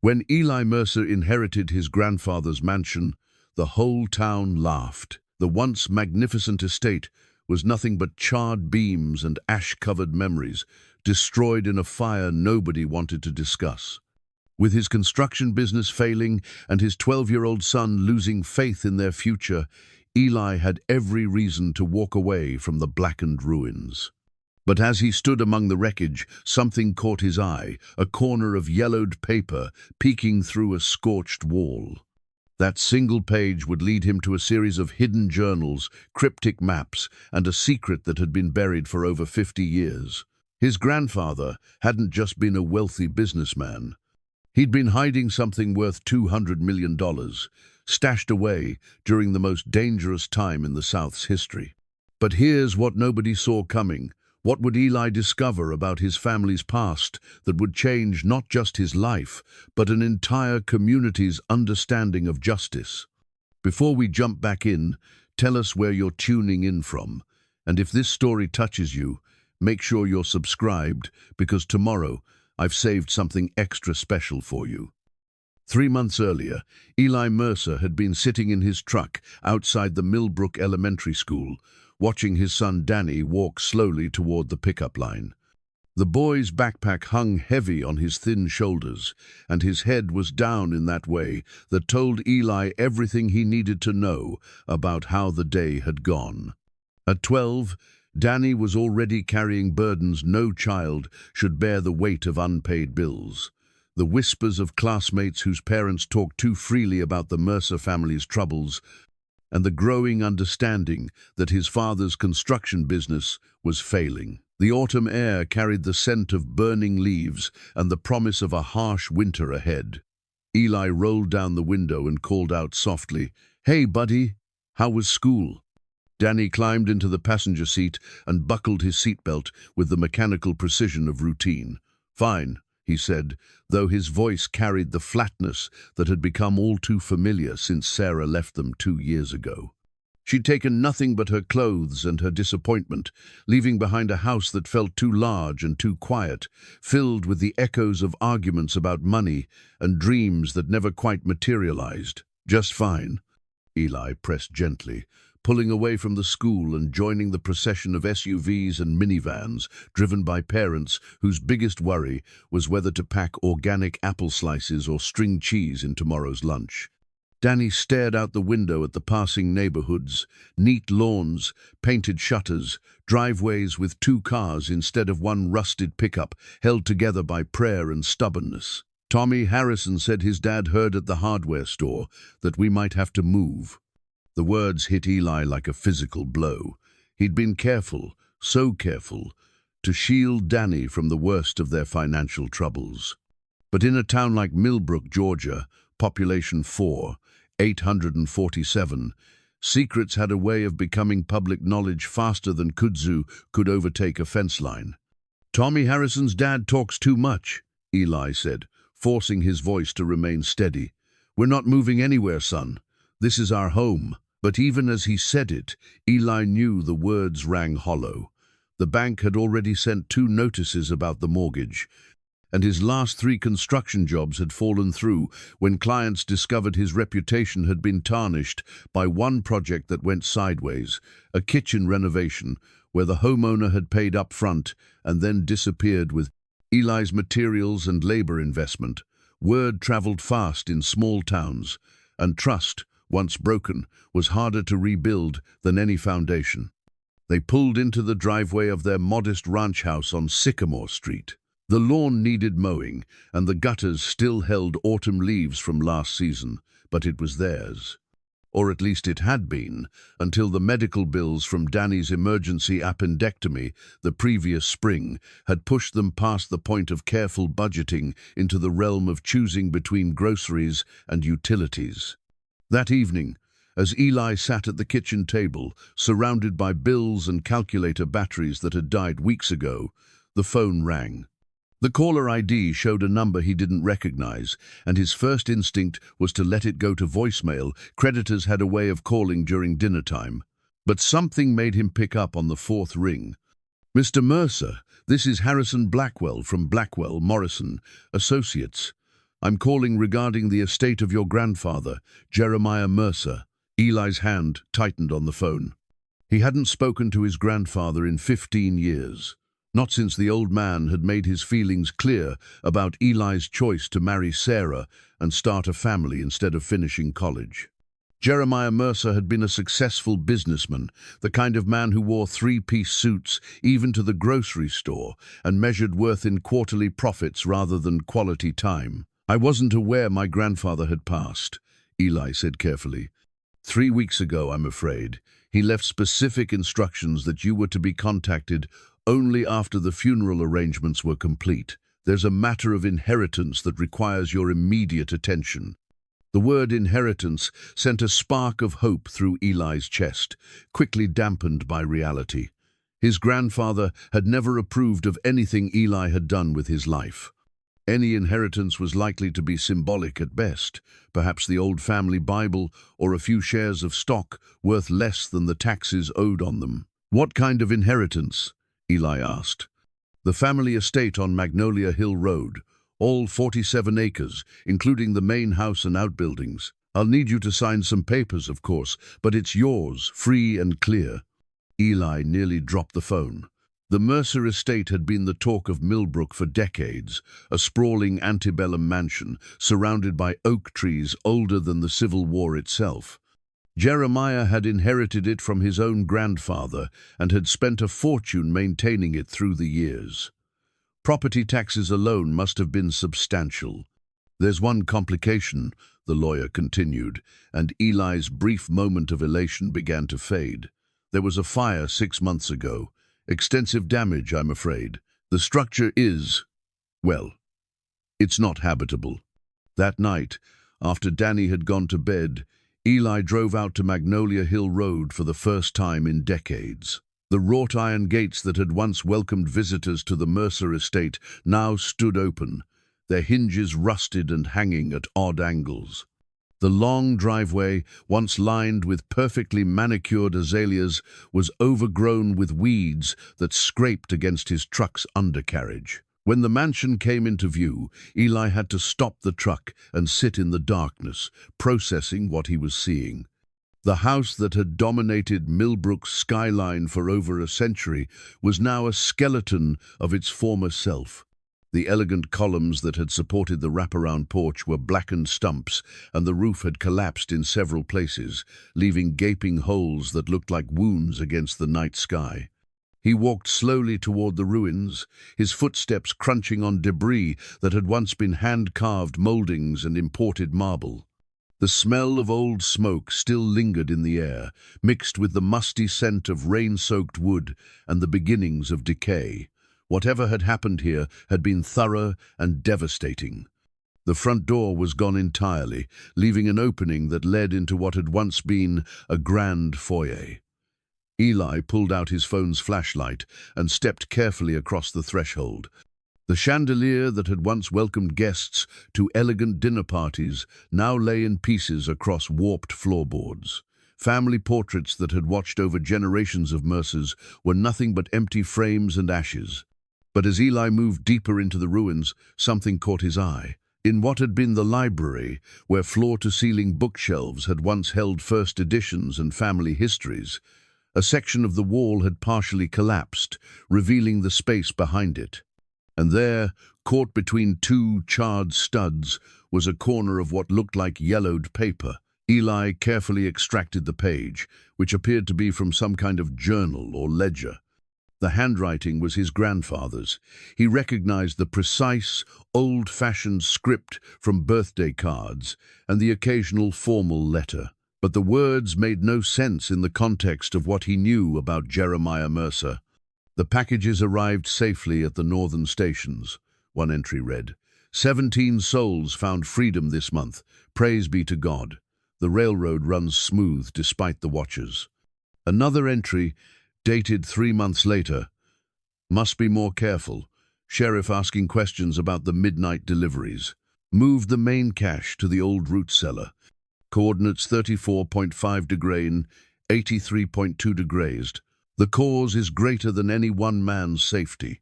When Eli Mercer inherited his grandfather's mansion, the whole town laughed. The once magnificent estate was nothing but charred beams and ash-covered memories, destroyed in a fire nobody wanted to discuss. With his construction business failing and his 12-year-old son losing faith in their future, Eli had every reason to walk away from the blackened ruins. But as he stood among the wreckage, something caught his eye, a corner of yellowed paper peeking through a scorched wall. That single page would lead him to a series of hidden journals, cryptic maps, and a secret that had been buried for over 50 years. His grandfather hadn't just been a wealthy businessman. He'd been hiding something worth $200 million, stashed away during the most dangerous time in the South's history. But here's what nobody saw coming. What would Eli discover about his family's past that would change not just his life, but an entire community's understanding of justice? Before we jump back in, tell us where you're tuning in from. And if this story touches you, make sure you're subscribed, because tomorrow I've saved something extra special for you. 3 months earlier, Eli Mercer had been sitting in his truck outside the Millbrook Elementary School, watching his son Danny walk slowly toward the pickup line. The boy's backpack hung heavy on his thin shoulders, and his head was down in that way that told Eli everything he needed to know about how the day had gone. At 12, Danny was already carrying burdens no child should bear, the weight of unpaid bills. The whispers of classmates whose parents talked too freely about the Mercer family's troubles, and the growing understanding that his father's construction business was failing. The autumn air carried the scent of burning leaves and the promise of a harsh winter ahead. Eli rolled down the window and called out softly, "Hey, buddy, how was school?" Danny climbed into the passenger seat and buckled his seatbelt with the mechanical precision of routine. "Fine," he said, though his voice carried the flatness that had become all too familiar since Sarah left them 2 years ago. She'd taken nothing but her clothes and her disappointment, leaving behind a house that felt too large and too quiet, filled with the echoes of arguments about money and dreams that never quite materialized. "Just fine," Eli pressed gently, pulling away from the school and joining the procession of SUVs and minivans driven by parents whose biggest worry was whether to pack organic apple slices or string cheese in tomorrow's lunch. Danny stared out the window at the passing neighborhoods, neat lawns, painted shutters, driveways with 2 cars instead of one rusted pickup held together by prayer and stubbornness. "Tommy Harrison said his dad heard at the hardware store that we might have to move." The words hit Eli like a physical blow. He'd been careful, so careful, to shield Danny from the worst of their financial troubles. But in a town like Millbrook, Georgia, population 847, secrets had a way of becoming public knowledge faster than kudzu could overtake a fence line. "Tommy Harrison's dad talks too much," Eli said, forcing his voice to remain steady. "We're not moving anywhere, son. This is our home." But even as he said it, Eli knew the words rang hollow. The bank had already sent 2 notices about the mortgage, and his last 3 construction jobs had fallen through when clients discovered his reputation had been tarnished by one project that went sideways, a kitchen renovation where the homeowner had paid up front and then disappeared with Eli's materials and labor investment. Word traveled fast in small towns, and trust, once broken, was harder to rebuild than any foundation. They pulled into the driveway of their modest ranch house on Sycamore Street. The lawn needed mowing, and the gutters still held autumn leaves from last season, but it was theirs. Or at least it had been, until the medical bills from Danny's emergency appendectomy the previous spring had pushed them past the point of careful budgeting into the realm of choosing between groceries and utilities. That evening, as Eli sat at the kitchen table, surrounded by bills and calculator batteries that had died weeks ago, the phone rang. The caller ID showed a number he didn't recognize, and his first instinct was to let it go to voicemail. Creditors had a way of calling during dinner time. But something made him pick up on the 4th ring. "Mr. Mercer, this is Harrison Blackwell from Blackwell, Morrison, Associates. I'm calling regarding the estate of your grandfather, Jeremiah Mercer." Eli's hand tightened on the phone. He hadn't spoken to his grandfather in 15 years. Not since the old man had made his feelings clear about Eli's choice to marry Sarah and start a family instead of finishing college. Jeremiah Mercer had been a successful businessman, the kind of man who wore three-piece suits even to the grocery store and measured worth in quarterly profits rather than quality time. "I wasn't aware my grandfather had passed," Eli said carefully. "3 weeks ago, I'm afraid. He left specific instructions that you were to be contacted only after the funeral arrangements were complete. There's a matter of inheritance that requires your immediate attention." The word inheritance sent a spark of hope through Eli's chest, quickly dampened by reality. His grandfather had never approved of anything Eli had done with his life. Any inheritance was likely to be symbolic at best, perhaps the old family Bible or a few shares of stock worth less than the taxes owed on them. "What kind of inheritance?" Eli asked. "The family estate on Magnolia Hill Road, all 47 acres, including the main house and outbuildings. I'll need you to sign some papers, of course, but it's yours, free and clear." Eli nearly dropped the phone. The Mercer estate had been the talk of Millbrook for decades, a sprawling antebellum mansion surrounded by oak trees older than the Civil War itself. Jeremiah had inherited it from his own grandfather and had spent a fortune maintaining it through the years. Property taxes alone must have been substantial. "There's one complication," the lawyer continued, and Eli's brief moment of elation began to fade. "There was a fire 6 months ago. Extensive damage, I'm afraid. The structure is, well, it's not habitable." That night, after Danny had gone to bed, Eli drove out to Magnolia Hill Road for the first time in decades. The wrought iron gates that had once welcomed visitors to the Mercer estate now stood open, their hinges rusted and hanging at odd angles. The long driveway, once lined with perfectly manicured azaleas, was overgrown with weeds that scraped against his truck's undercarriage. When the mansion came into view, Eli had to stop the truck and sit in the darkness, processing what he was seeing. The house that had dominated Millbrook's skyline for over a century was now a skeleton of its former self. The elegant columns that had supported the wraparound porch were blackened stumps, and the roof had collapsed in several places, leaving gaping holes that looked like wounds against the night sky. He walked slowly toward the ruins, his footsteps crunching on debris that had once been hand-carved moldings and imported marble. The smell of old smoke still lingered in the air, mixed with the musty scent of rain-soaked wood and the beginnings of decay. Whatever had happened here had been thorough and devastating. The front door was gone entirely, leaving an opening that led into what had once been a grand foyer. Eli pulled out his phone's flashlight and stepped carefully across the threshold. The chandelier that had once welcomed guests to elegant dinner parties now lay in pieces across warped floorboards. Family portraits that had watched over generations of Mercers were nothing but empty frames and ashes. But as Eli moved deeper into the ruins, something caught his eye. In what had been the library, where floor-to-ceiling bookshelves had once held first editions and family histories, a section of the wall had partially collapsed, revealing the space behind it. And there, caught between two charred studs, was a corner of what looked like yellowed paper. Eli carefully extracted the page, which appeared to be from some kind of journal or ledger. The handwriting was his grandfather's. He recognized the precise, old-fashioned script from birthday cards and the occasional formal letter. But the words made no sense in the context of what he knew about Jeremiah Mercer. "The packages arrived safely at the northern stations," one entry read. 17 souls found freedom this month. Praise be to God. The railroad runs smooth despite the watchers." Another entry, dated 3 months later. "Must be more careful. Sheriff asking questions about the midnight deliveries. Moved the main cache to the old root cellar. Coordinates 34.5 degrain, 83.2 degrazed. The cause is greater than any one man's safety."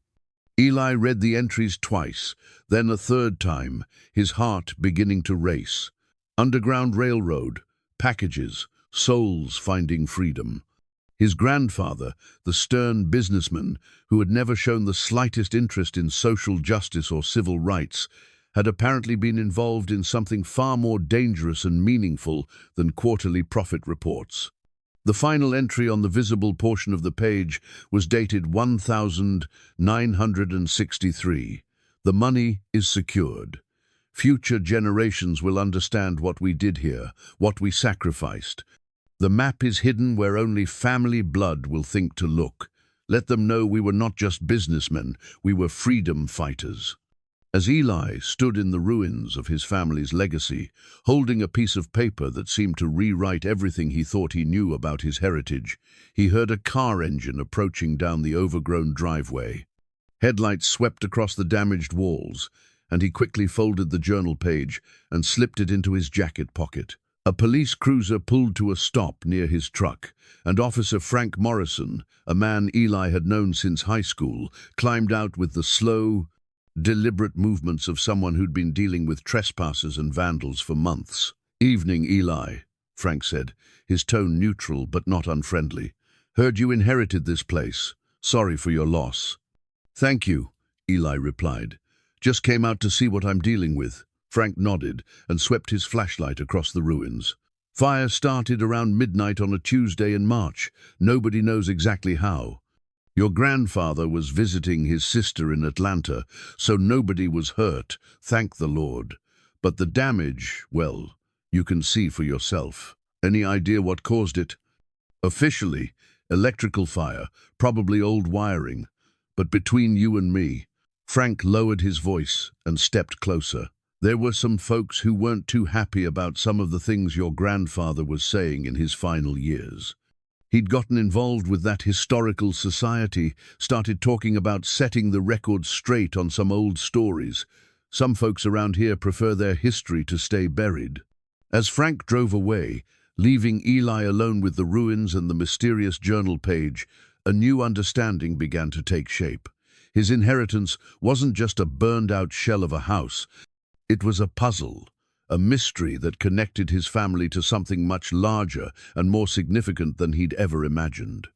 Eli read the entries twice, then a third time, his heart beginning to race. Underground Railroad, packages, souls finding freedom. His grandfather, the stern businessman who had never shown the slightest interest in social justice or civil rights, had apparently been involved in something far more dangerous and meaningful than quarterly profit reports. The final entry on the visible portion of the page was dated 1963. The money is secured. Future generations will understand what we did here, what we sacrificed. The map is hidden where only family blood will think to look. Let them know we were not just businessmen, we were freedom fighters. As Eli stood in the ruins of his family's legacy, holding a piece of paper that seemed to rewrite everything he thought he knew about his heritage, he heard a car engine approaching down the overgrown driveway. Headlights swept across the damaged walls, and he quickly folded the journal page and slipped it into his jacket pocket. A police cruiser pulled to a stop near his truck, and Officer Frank Morrison, a man Eli had known since high school, climbed out with the slow, deliberate movements of someone who'd been dealing with trespassers and vandals for months. "Evening, Eli," Frank said, his tone neutral but not unfriendly. "Heard you inherited this place. Sorry for your loss." "Thank you," Eli replied. "Just came out to see what I'm dealing with." Frank nodded and swept his flashlight across the ruins. "Fire started around midnight on a Tuesday in March. Nobody knows exactly how. Your grandfather was visiting his sister in Atlanta, so nobody was hurt, thank the Lord. But the damage, well, you can see for yourself. Any idea what caused it?" "Officially, electrical fire, probably old wiring. But between you and me," Frank lowered his voice and stepped closer, "there were some folks who weren't too happy about some of the things your grandfather was saying in his final years. He'd gotten involved with that historical society, started talking about setting the record straight on some old stories. Some folks around here prefer their history to stay buried." As Frank drove away, leaving Eli alone with the ruins and the mysterious journal page, a new understanding began to take shape. His inheritance wasn't just a burned-out shell of a house. It was a puzzle, a mystery that connected his family to something much larger and more significant than he'd ever imagined.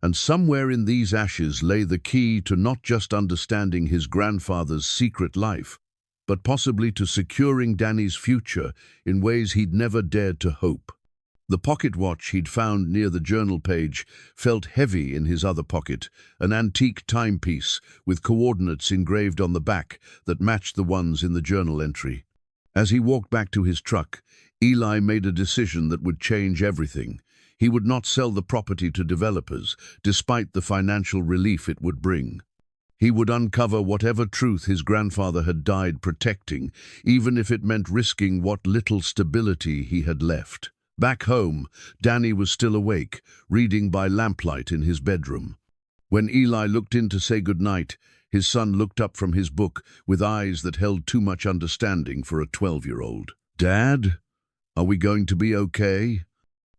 And somewhere in these ashes lay the key to not just understanding his grandfather's secret life, but possibly to securing Danny's future in ways he'd never dared to hope. The pocket watch he'd found near the journal page felt heavy in his other pocket, an antique timepiece with coordinates engraved on the back that matched the ones in the journal entry. As he walked back to his truck, Eli made a decision that would change everything. He would not sell the property to developers, despite the financial relief it would bring. He would uncover whatever truth his grandfather had died protecting, even if it meant risking what little stability he had left. Back home, Danny was still awake, reading by lamplight in his bedroom. When Eli looked in to say goodnight, his son looked up from his book with eyes that held too much understanding for a 12-year-old. "Dad, are we going to be okay?"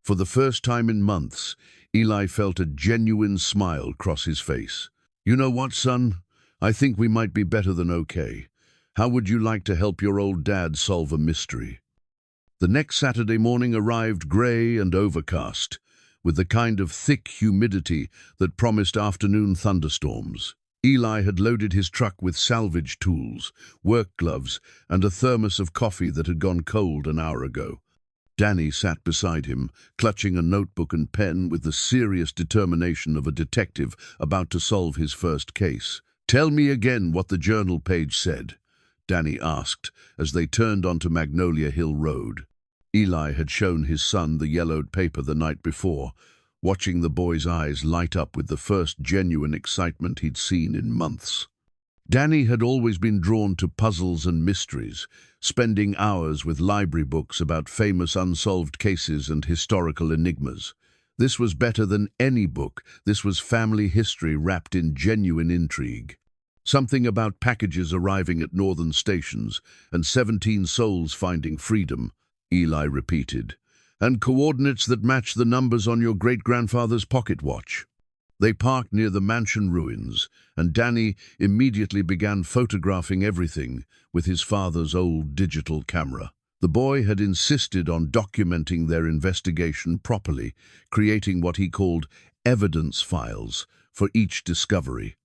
For the first time in months, Eli felt a genuine smile cross his face. "You know what, son? I think we might be better than okay. How would you like to help your old dad solve a mystery?" The next Saturday morning arrived grey and overcast, with the kind of thick humidity that promised afternoon thunderstorms. Eli had loaded his truck with salvage tools, work gloves, and a thermos of coffee that had gone cold an hour ago. Danny sat beside him, clutching a notebook and pen with the serious determination of a detective about to solve his first case. "Tell me again what the journal page said," Danny asked as they turned onto Magnolia Hill Road. Eli had shown his son the yellowed paper the night before, watching the boy's eyes light up with the first genuine excitement he'd seen in months. Danny had always been drawn to puzzles and mysteries, spending hours with library books about famous unsolved cases and historical enigmas. This was better than any book. This was family history wrapped in genuine intrigue. Something about packages arriving at northern stations and 17 souls finding freedom, Eli repeated, and coordinates that match the numbers on your great-grandfather's pocket watch. They parked near the mansion ruins, and Danny immediately began photographing everything with his father's old digital camera. The boy had insisted on documenting their investigation properly, creating what he called evidence files for each discovery.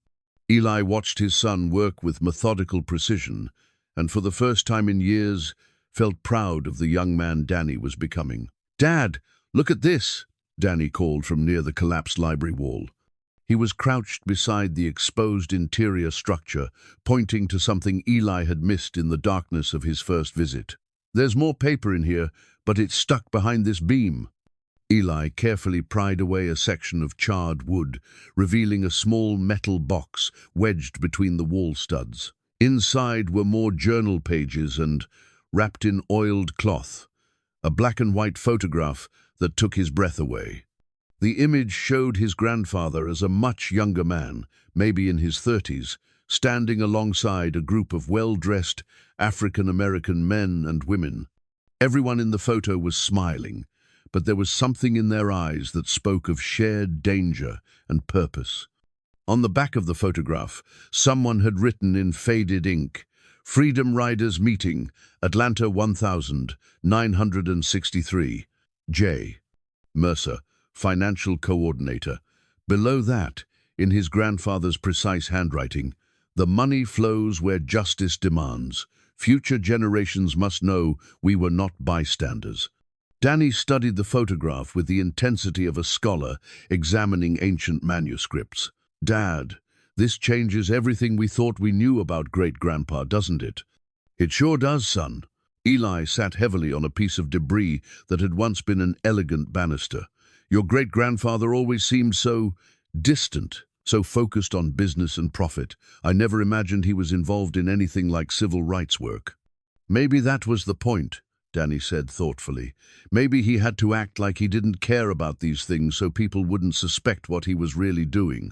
Eli watched his son work with methodical precision, and for the first time in years, felt proud of the young man Danny was becoming. "Dad, look at this!" Danny called from near the collapsed library wall. He was crouched beside the exposed interior structure, pointing to something Eli had missed in the darkness of his first visit. "There's more paper in here, but it's stuck behind this beam." Eli carefully pried away a section of charred wood, revealing a small metal box wedged between the wall studs. Inside were more journal pages and, wrapped in oiled cloth, a black and white photograph that took his breath away. The image showed his grandfather as a much younger man, maybe in his 30s, standing alongside a group of well-dressed African-American men and women. Everyone in the photo was smiling, but there was something in their eyes that spoke of shared danger and purpose. On the back of the photograph, someone had written in faded ink, "Freedom Riders Meeting, Atlanta 1963, J. Mercer, Financial Coordinator." Below that, in his grandfather's precise handwriting, "The money flows where justice demands. Future generations must know we were not bystanders." Danny studied the photograph with the intensity of a scholar examining ancient manuscripts. "Dad, this changes everything we thought we knew about great-grandpa, doesn't it?" "It sure does, son." Eli sat heavily on a piece of debris that had once been an elegant banister. "Your great-grandfather always seemed so distant, so focused on business and profit. I never imagined he was involved in anything like civil rights work." "Maybe that was the point," Danny said thoughtfully. "Maybe he had to act like he didn't care about these things so people wouldn't suspect what he was really doing."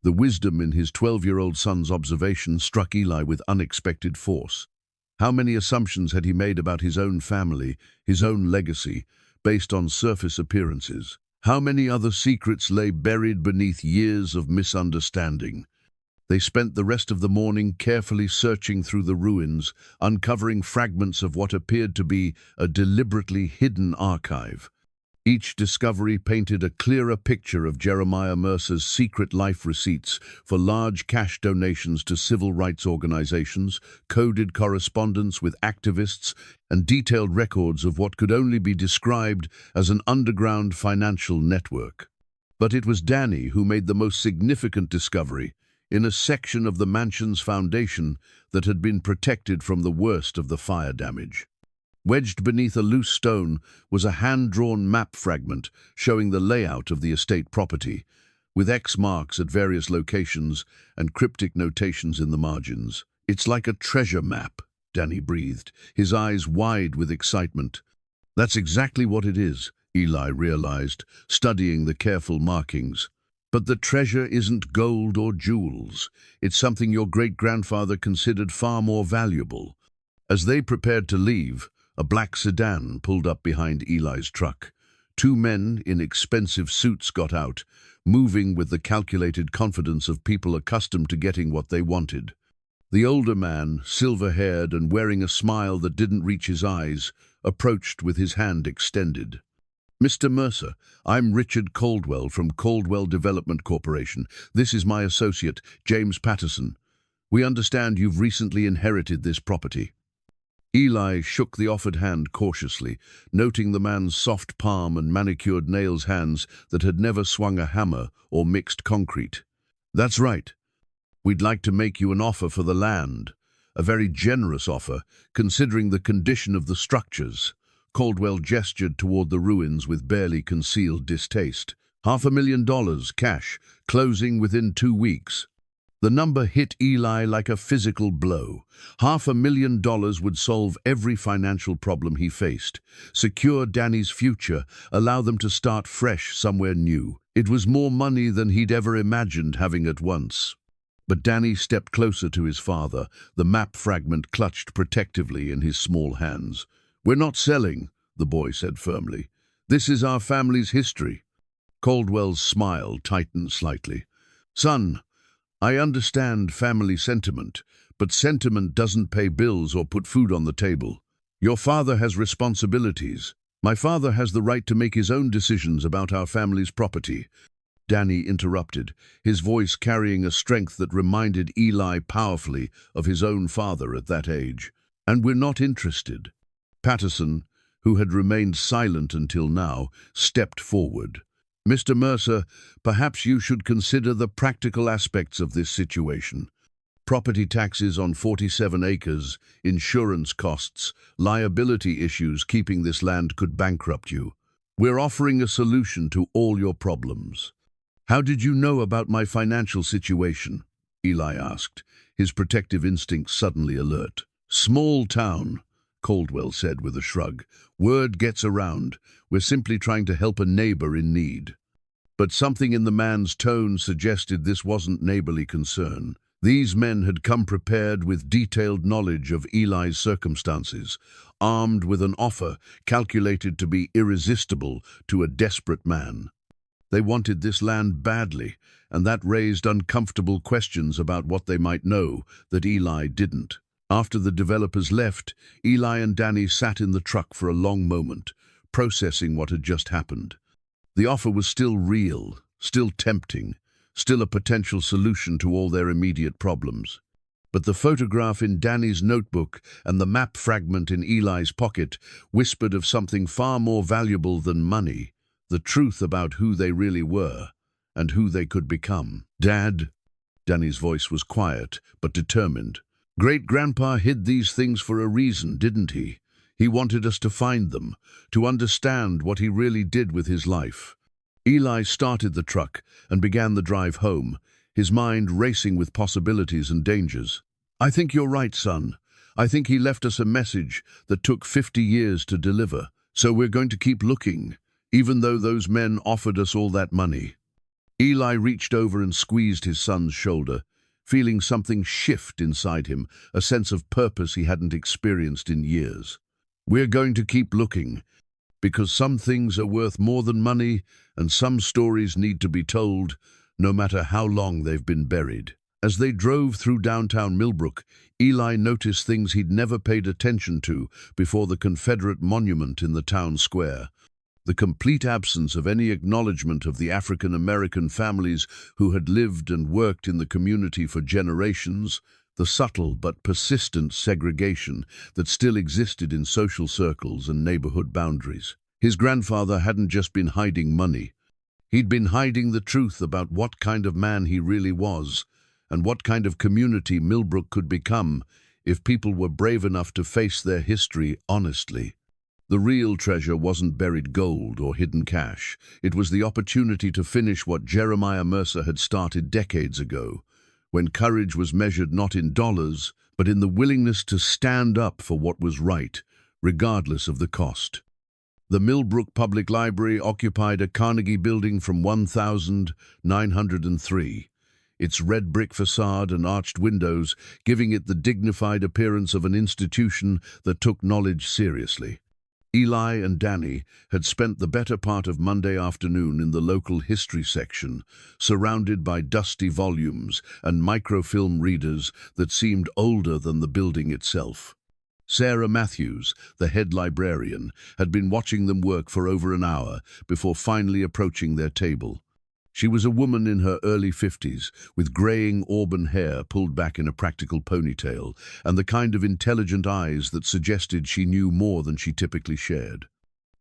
The wisdom in his 12-year-old son's observation struck Eli with unexpected force. How many assumptions had he made about his own family, his own legacy, based on surface appearances? How many other secrets lay buried beneath years of misunderstanding? They spent the rest of the morning carefully searching through the ruins, uncovering fragments of what appeared to be a deliberately hidden archive. Each discovery painted a clearer picture of Jeremiah Mercer's secret life receipts for large cash donations to civil rights organizations, coded correspondence with activists, and detailed records of what could only be described as an underground financial network. But it was Danny who made the most significant discovery, in a section of the mansion's foundation that had been protected from the worst of the fire damage. Wedged beneath a loose stone was a hand-drawn map fragment showing the layout of the estate property, with X marks at various locations and cryptic notations in the margins. "It's like a treasure map," Danny breathed, his eyes wide with excitement. "That's exactly what it is," Eli realized, studying the careful markings. "But the treasure isn't gold or jewels. It's something your great-grandfather considered far more valuable." As they prepared to leave, a black sedan pulled up behind Eli's truck. Two men in expensive suits got out, moving with the calculated confidence of people accustomed to getting what they wanted. The older man, silver-haired and wearing a smile that didn't reach his eyes, approached with his hand extended. "Mr. Mercer, I'm Richard Caldwell from Caldwell Development Corporation. This is my associate, James Patterson. We understand you've recently inherited this property." Eli shook the offered hand cautiously, noting the man's soft palm and manicured nails hands that had never swung a hammer or mixed concrete. "That's right. We'd like to make you an offer for the land, a very generous offer, considering the condition of the structures." Caldwell gestured toward the ruins with barely concealed distaste. $500,000 cash, closing within 2 weeks. The number hit Eli like a physical blow. $500,000 would solve every financial problem he faced, secure Danny's future, allow them to start fresh somewhere new. It was more money than he'd ever imagined having at once. But Danny stepped closer to his father, the map fragment clutched protectively in his small hands. "We're not selling," the boy said firmly. "This is our family's history." Caldwell's smile tightened slightly. Son, I understand family sentiment, but sentiment doesn't pay bills or put food on the table. Your father has responsibilities. My father has the right to make his own decisions about our family's property. Danny interrupted, his voice carrying a strength that reminded Eli powerfully of his own father at that age. And we're not interested. Patterson, who had remained silent until now, stepped forward. Mr. Mercer, perhaps you should consider the practical aspects of this situation. Property taxes on 47 acres, insurance costs, liability issues keeping this land could bankrupt you. We're offering a solution to all your problems. How did you know about my financial situation? Eli asked, his protective instincts suddenly alert. Small town, Caldwell said with a shrug. Word gets around. We're simply trying to help a neighbor in need. But something in the man's tone suggested this wasn't neighborly concern. These men had come prepared with detailed knowledge of Eli's circumstances, armed with an offer calculated to be irresistible to a desperate man. They wanted this land badly, and that raised uncomfortable questions about what they might know that Eli didn't. After the developers left, Eli and Danny sat in the truck for a long moment, processing what had just happened. The offer was still real, still tempting, still a potential solution to all their immediate problems. But the photograph in Danny's notebook and the map fragment in Eli's pocket whispered of something far more valuable than money, the truth about who they really were and who they could become. Dad, Danny's voice was quiet but determined. Great-grandpa hid these things for a reason, didn't he? He wanted us to find them, to understand what he really did with his life. Eli started the truck and began the drive home, his mind racing with possibilities and dangers. I think you're right, son. I think he left us a message that took 50 years to deliver. So we're going to keep looking, even though those men offered us all that money. Eli reached over and squeezed his son's shoulder, feeling something shift inside him, a sense of purpose he hadn't experienced in years. We're going to keep looking, because some things are worth more than money, and some stories need to be told, no matter how long they've been buried. As they drove through downtown Millbrook, Eli noticed things he'd never paid attention to before the Confederate monument in the town square. The complete absence of any acknowledgement of the African-American families who had lived and worked in the community for generations, the subtle but persistent segregation that still existed in social circles and neighborhood boundaries. His grandfather hadn't just been hiding money. He'd been hiding the truth about what kind of man he really was and what kind of community Millbrook could become if people were brave enough to face their history honestly. The real treasure wasn't buried gold or hidden cash. It was the opportunity to finish what Jeremiah Mercer had started decades ago, when courage was measured not in dollars, but in the willingness to stand up for what was right, regardless of the cost. The Millbrook Public Library occupied a Carnegie building from 1903, its red brick facade and arched windows giving it the dignified appearance of an institution that took knowledge seriously. Eli and Danny had spent the better part of Monday afternoon in the local history section, surrounded by dusty volumes and microfilm readers that seemed older than the building itself. Sarah Matthews, the head librarian, had been watching them work for over an hour before finally approaching their table. She was a woman in her early 50s, with graying auburn hair pulled back in a practical ponytail, and the kind of intelligent eyes that suggested she knew more than she typically shared.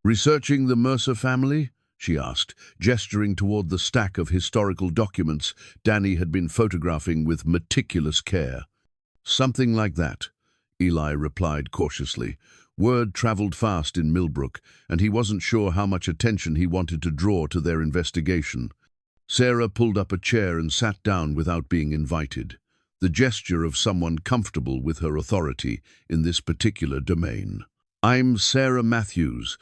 "Researching the Mercer family?" she asked, gesturing toward the stack of historical documents Danny had been photographing with meticulous care. "Something like that," Eli replied cautiously. Word traveled fast in Millbrook, and he wasn't sure how much attention he wanted to draw to their investigation. Sarah pulled up a chair and sat down without being invited, the gesture of someone comfortable with her authority in this particular domain. "I'm Sarah Matthews.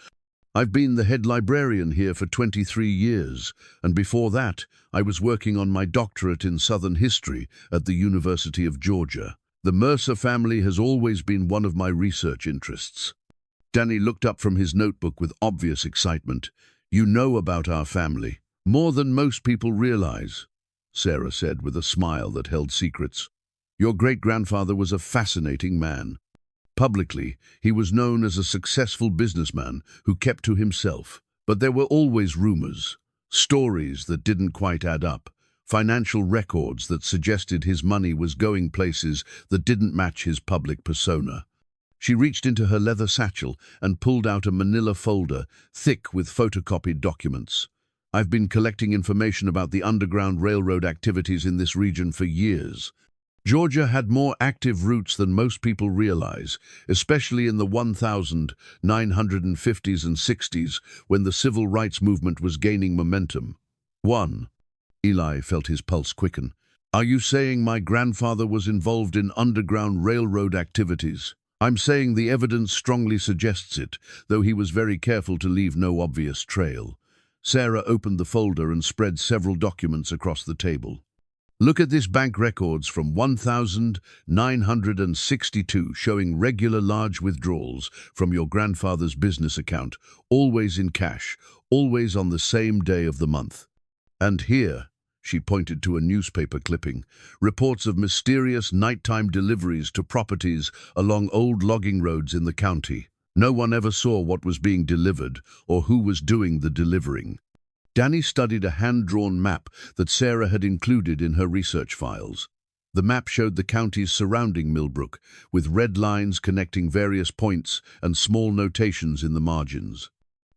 I've been the head librarian here for 23 years, and before that, I was working on my doctorate in Southern history at the University of Georgia. The Mercer family has always been one of my research interests." Danny looked up from his notebook with obvious excitement. "You know about our family?" More than most people realize, Sarah said with a smile that held secrets. Your great-grandfather was a fascinating man. Publicly, he was known as a successful businessman who kept to himself. But there were always rumors, stories that didn't quite add up, financial records that suggested his money was going places that didn't match his public persona. She reached into her leather satchel and pulled out a manila folder, thick with photocopied documents. I've been collecting information about the Underground Railroad activities in this region for years. Georgia had more active routes than most people realize, especially in the 1950s and 60s when the civil rights movement was gaining momentum. 1. Eli felt his pulse quicken. Are you saying my grandfather was involved in Underground Railroad activities? I'm saying the evidence strongly suggests it, though he was very careful to leave no obvious trail. Sarah opened the folder and spread several documents across the table. Look at this bank records from 1962 showing regular large withdrawals from your grandfather's business account, always in cash, always on the same day of the month. And here, she pointed to a newspaper clipping, reports of mysterious nighttime deliveries to properties along old logging roads in the county. No one ever saw what was being delivered or who was doing the delivering. Danny studied a hand-drawn map that Sarah had included in her research files. The map showed the counties surrounding Millbrook, with red lines connecting various points and small notations in the margins.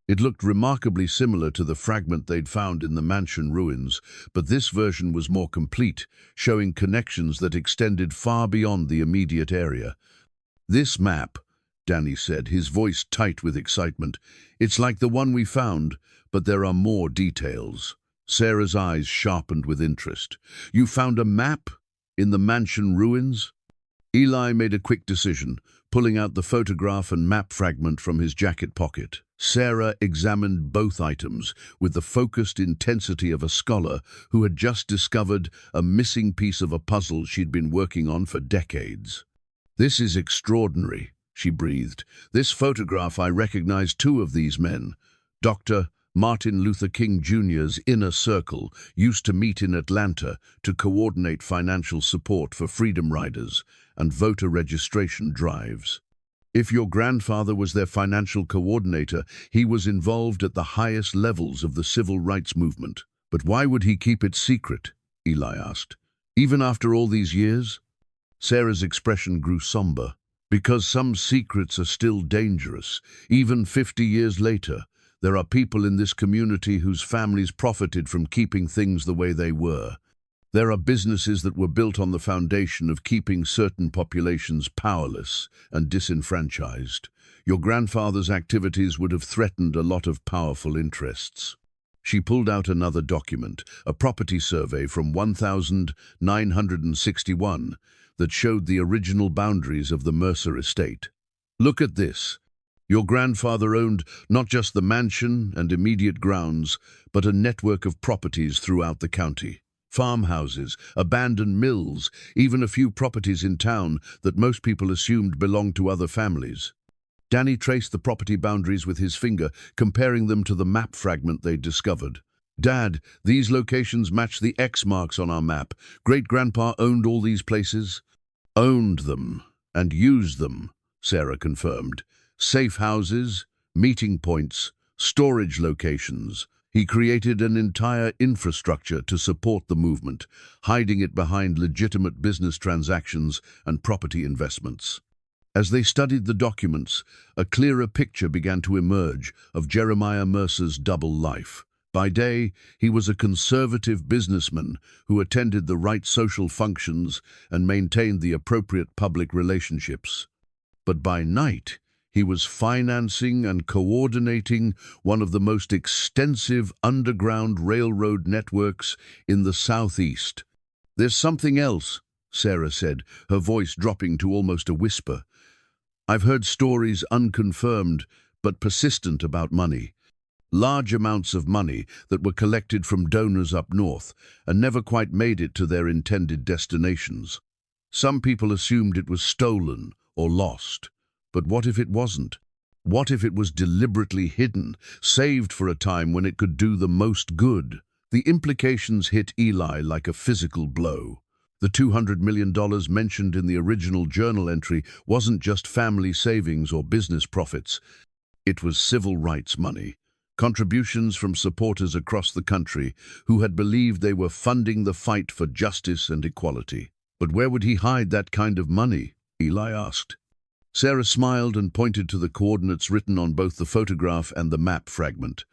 It looked remarkably similar to the fragment they'd found in the mansion ruins, but this version was more complete, showing connections that extended far beyond the immediate area. This map, Danny said, his voice tight with excitement. It's like the one we found, but there are more details. Sarah's eyes sharpened with interest. You found a map in the mansion ruins? Eli made a quick decision, pulling out the photograph and map fragment from his jacket pocket. Sarah examined both items with the focused intensity of a scholar who had just discovered a missing piece of a puzzle she'd been working on for decades. This is extraordinary, she breathed. This photograph, I recognize two of these men. Dr. Martin Luther King Jr.'s inner circle used to meet in Atlanta to coordinate financial support for freedom riders and voter registration drives. If your grandfather was their financial coordinator, he was involved at the highest levels of the civil rights movement. But why would he keep it secret? Eli asked. Even after all these years? Sarah's expression grew somber. Because some secrets are still dangerous, even 50 years later. There are people in this community whose families profited from keeping things the way they were. There are businesses that were built on the foundation of keeping certain populations powerless and disenfranchised. Your grandfather's activities would have threatened a lot of powerful interests. She pulled out another document, a property survey from 1961 that showed the original boundaries of the Mercer estate. Look at this. Your grandfather owned not just the mansion and immediate grounds, but a network of properties throughout the county. Farmhouses, abandoned mills, even a few properties in town that most people assumed belonged to other families. Danny traced the property boundaries with his finger, comparing them to the map fragment they'd discovered. Dad, these locations match the X marks on our map. Great-grandpa owned all these places? Owned them and used them, Sarah confirmed. Safe houses, meeting points, storage locations. He created an entire infrastructure to support the movement, hiding it behind legitimate business transactions and property investments. As they studied the documents, a clearer picture began to emerge of Jeremiah Mercer's double life. By day, he was a conservative businessman who attended the right social functions and maintained the appropriate public relationships. But by night, he was financing and coordinating one of the most extensive underground railroad networks in the Southeast. There's something else, Sarah said, her voice dropping to almost a whisper. I've heard stories unconfirmed but persistent about money. Large amounts of money that were collected from donors up north and never quite made it to their intended destinations. Some people assumed it was stolen or lost. But what if it wasn't? What if it was deliberately hidden, saved for a time when it could do the most good? The implications hit Eli like a physical blow. The $200 million mentioned in the original journal entry wasn't just family savings or business profits. It was civil rights money, contributions from supporters across the country who had believed they were funding the fight for justice and equality. But where would he hide that kind of money? Eli asked. Sarah smiled and pointed to the coordinates written on both the photograph and the map fragment.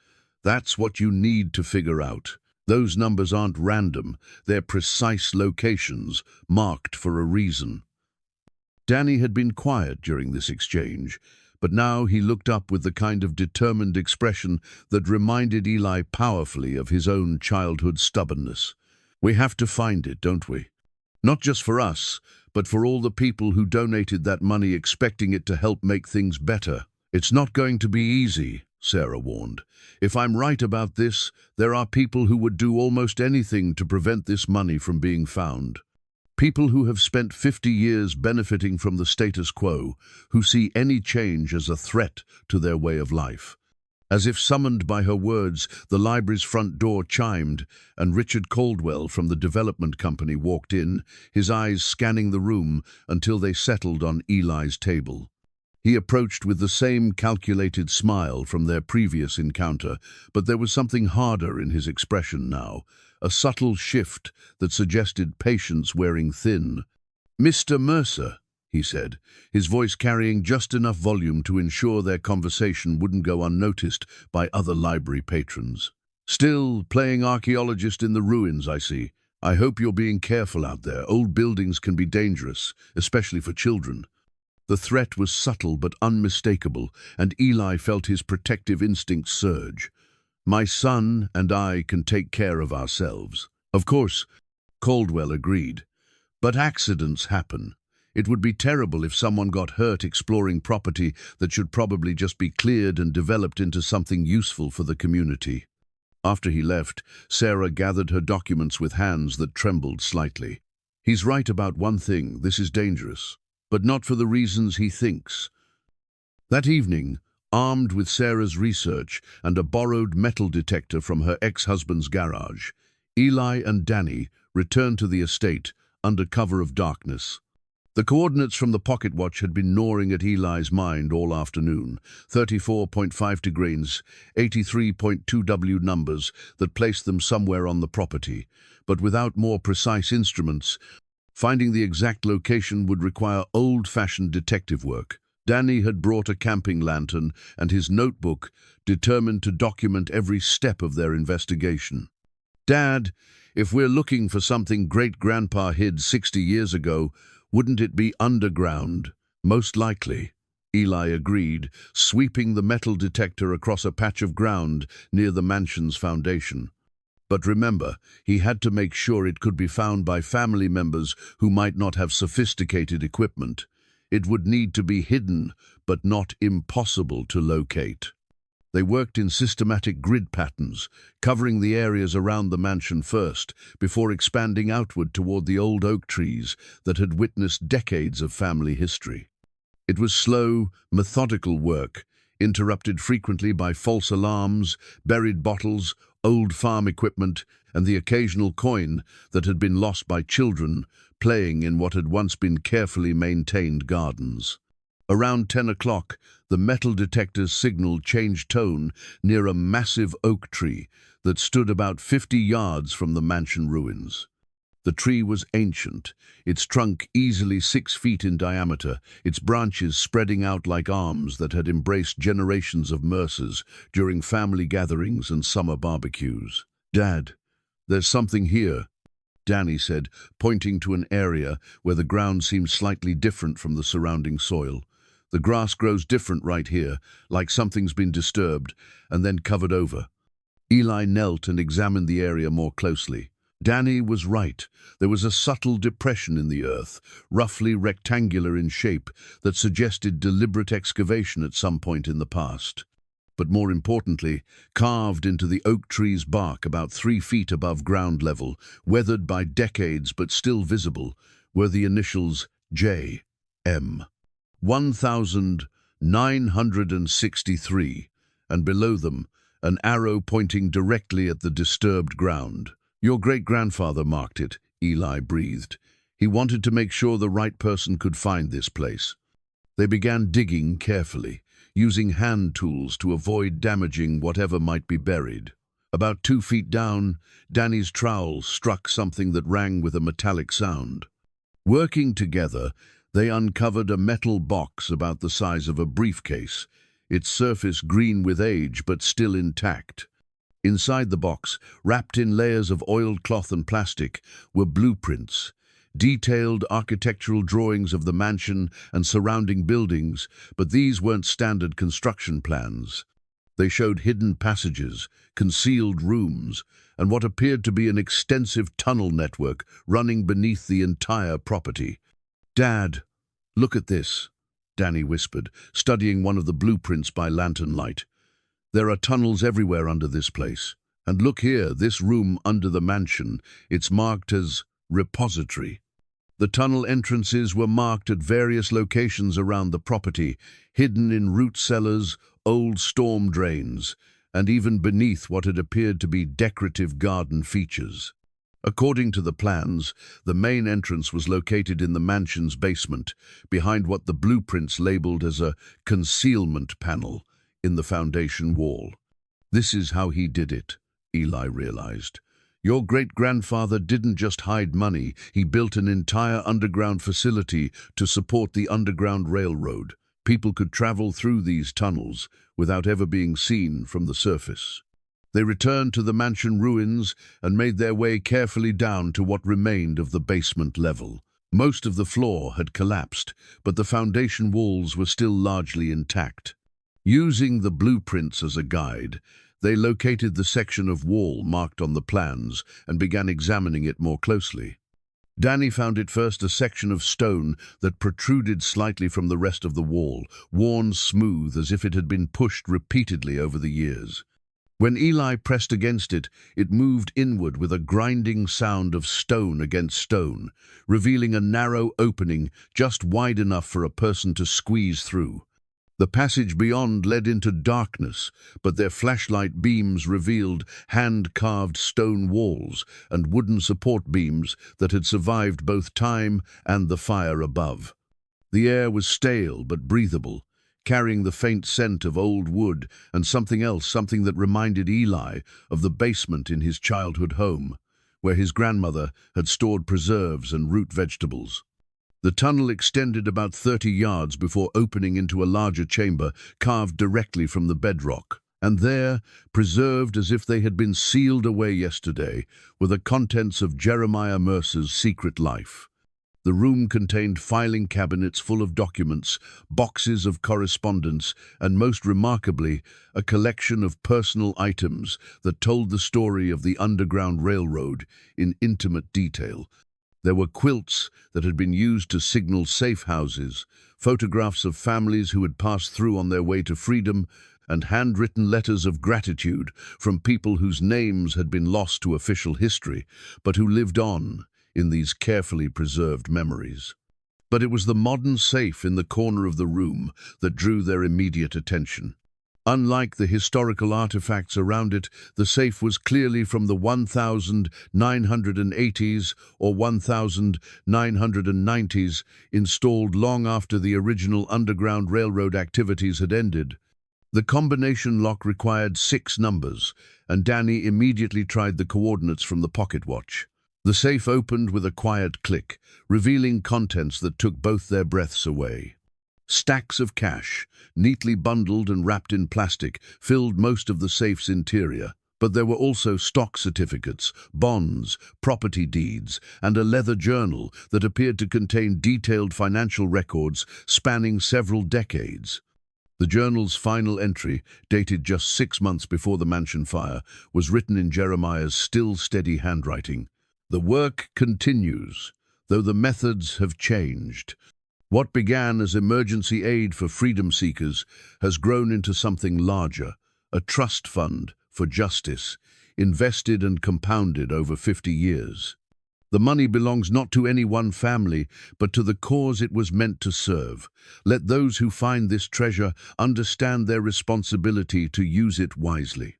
That's what you need to figure out. Those numbers aren't random, they're precise locations, marked for a reason. Danny had been quiet during this exchange, but now he looked up with the kind of determined expression that reminded Eli powerfully of his own childhood stubbornness. We have to find it, don't we? Not just for us, but for all the people who donated that money expecting it to help make things better. It's not going to be easy, Sarah warned. If I'm right about this, there are people who would do almost anything to prevent this money from being found. People who have spent 50 years benefiting from the status quo, who see any change as a threat to their way of life. As if summoned by her words, the library's front door chimed, and Richard Caldwell from the development company walked in, his eyes scanning the room until they settled on Eli's table. He approached with the same calculated smile from their previous encounter, but there was something harder in his expression now, a subtle shift that suggested patience wearing thin. "Mr. Mercer," he said, his voice carrying just enough volume to ensure their conversation wouldn't go unnoticed by other library patrons. "Still playing archaeologist in the ruins, I see. I hope you're being careful out there. Old buildings can be dangerous, especially for children." The threat was subtle but unmistakable, and Eli felt his protective instincts surge. "My son and I can take care of ourselves." "Of course," Caldwell agreed. "But accidents happen. It would be terrible if someone got hurt exploring property that should probably just be cleared and developed into something useful for the community." After he left, Sarah gathered her documents with hands that trembled slightly. "He's right about one thing, this is dangerous. But not for the reasons he thinks." That evening, armed with Sarah's research and a borrowed metal detector from her ex-husband's garage, Eli and Danny returned to the estate under cover of darkness. The coordinates from the pocket watch had been gnawing at Eli's mind all afternoon, 34.5 degrees, 83.2 W numbers that placed them somewhere on the property, but without more precise instruments, finding the exact location would require old-fashioned detective work. Danny had brought a camping lantern and his notebook, determined to document every step of their investigation. "Dad, if we're looking for something great-grandpa hid 60 years ago, wouldn't it be underground?" "Most likely," Eli agreed, sweeping the metal detector across a patch of ground near the mansion's foundation. But remember, he had to make sure it could be found by family members who might not have sophisticated equipment. It would need to be hidden, but not impossible to locate. They worked in systematic grid patterns, covering the areas around the mansion first, before expanding outward toward the old oak trees that had witnessed decades of family history. It was slow, methodical work, interrupted frequently by false alarms, buried bottles, old farm equipment, and the occasional coin that had been lost by children playing in what had once been carefully maintained gardens. Around 10 o'clock, the metal detector's signal changed tone near a massive oak tree that stood about 50 yards from the mansion ruins. The tree was ancient, its trunk easily 6 feet in diameter, its branches spreading out like arms that had embraced generations of Mercers during family gatherings and summer barbecues. "Dad, there's something here," Danny said, pointing to an area where the ground seemed slightly different from the surrounding soil. "The grass grows different right here, like something's been disturbed and then covered over." Eli knelt and examined the area more closely. Danny was right. There was a subtle depression in the earth, roughly rectangular in shape, that suggested deliberate excavation at some point in the past. But more importantly, carved into the oak tree's bark about 3 feet above ground level, weathered by decades but still visible, were the initials J.M. 1963, and below them, an arrow pointing directly at the disturbed ground. "Your great-grandfather marked it," Eli breathed. "He wanted to make sure the right person could find this place." They began digging carefully, using hand tools to avoid damaging whatever might be buried. About 2 feet down, Danny's trowel struck something that rang with a metallic sound. Working together, they uncovered a metal box about the size of a briefcase, its surface green with age but still intact. Inside the box, wrapped in layers of oiled cloth and plastic, were blueprints, detailed architectural drawings of the mansion and surrounding buildings, but these weren't standard construction plans. They showed hidden passages, concealed rooms, and what appeared to be an extensive tunnel network running beneath the entire property. "Dad, look at this," Danny whispered, studying one of the blueprints by lantern light. "There are tunnels everywhere under this place. And look here, this room under the mansion, it's marked as repository." The tunnel entrances were marked at various locations around the property, hidden in root cellars, old storm drains, and even beneath what had appeared to be decorative garden features. According to the plans, the main entrance was located in the mansion's basement, behind what the blueprints labeled as a concealment panel in the foundation wall. This is how he did it, Eli realized. Your great-grandfather didn't just hide money, he built an entire underground facility to support the Underground Railroad. People could travel through these tunnels without ever being seen from the surface. They returned to the mansion ruins and made their way carefully down to what remained of the basement level. Most of the floor had collapsed, but the foundation walls were still largely intact. Using the blueprints as a guide, they located the section of wall marked on the plans and began examining it more closely. Danny found it first a section of stone that protruded slightly from the rest of the wall, worn smooth as if it had been pushed repeatedly over the years. When Eli pressed against it, it moved inward with a grinding sound of stone against stone, revealing a narrow opening just wide enough for a person to squeeze through. The passage beyond led into darkness, but their flashlight beams revealed hand-carved stone walls and wooden support beams that had survived both time and the fire above. The air was stale but breathable, carrying the faint scent of old wood and something that reminded Eli of the basement in his childhood home, where his grandmother had stored preserves and root vegetables. The tunnel extended about 30 yards before opening into a larger chamber carved directly from the bedrock. And there, preserved as if they had been sealed away yesterday, were the contents of Eli Mercer's secret life. The room contained filing cabinets full of documents, boxes of correspondence, and most remarkably, a collection of personal items that told the story of the Underground Railroad in intimate detail. There were quilts that had been used to signal safe houses, photographs of families who had passed through on their way to freedom, and handwritten letters of gratitude from people whose names had been lost to official history, but who lived on in these carefully preserved memories. But it was the modern safe in the corner of the room that drew their immediate attention. Unlike the historical artifacts around it, the safe was clearly from the 1980s or 1990s, installed long after the original Underground Railroad activities had ended. The combination lock required 6 numbers, and Danny immediately tried the coordinates from the pocket watch. The safe opened with a quiet click, revealing contents that took both their breaths away. Stacks of cash, neatly bundled and wrapped in plastic, filled most of the safe's interior. But there were also stock certificates, bonds, property deeds, and a leather journal that appeared to contain detailed financial records spanning several decades. The journal's final entry, dated just 6 months before the mansion fire, was written in Jeremiah's still steady handwriting. "The work continues, though the methods have changed. What began as emergency aid for freedom seekers has grown into something larger, a trust fund for justice, invested and compounded over 50 years. The money belongs not to any one family, but to the cause it was meant to serve. Let those who find this treasure understand their responsibility to use it wisely."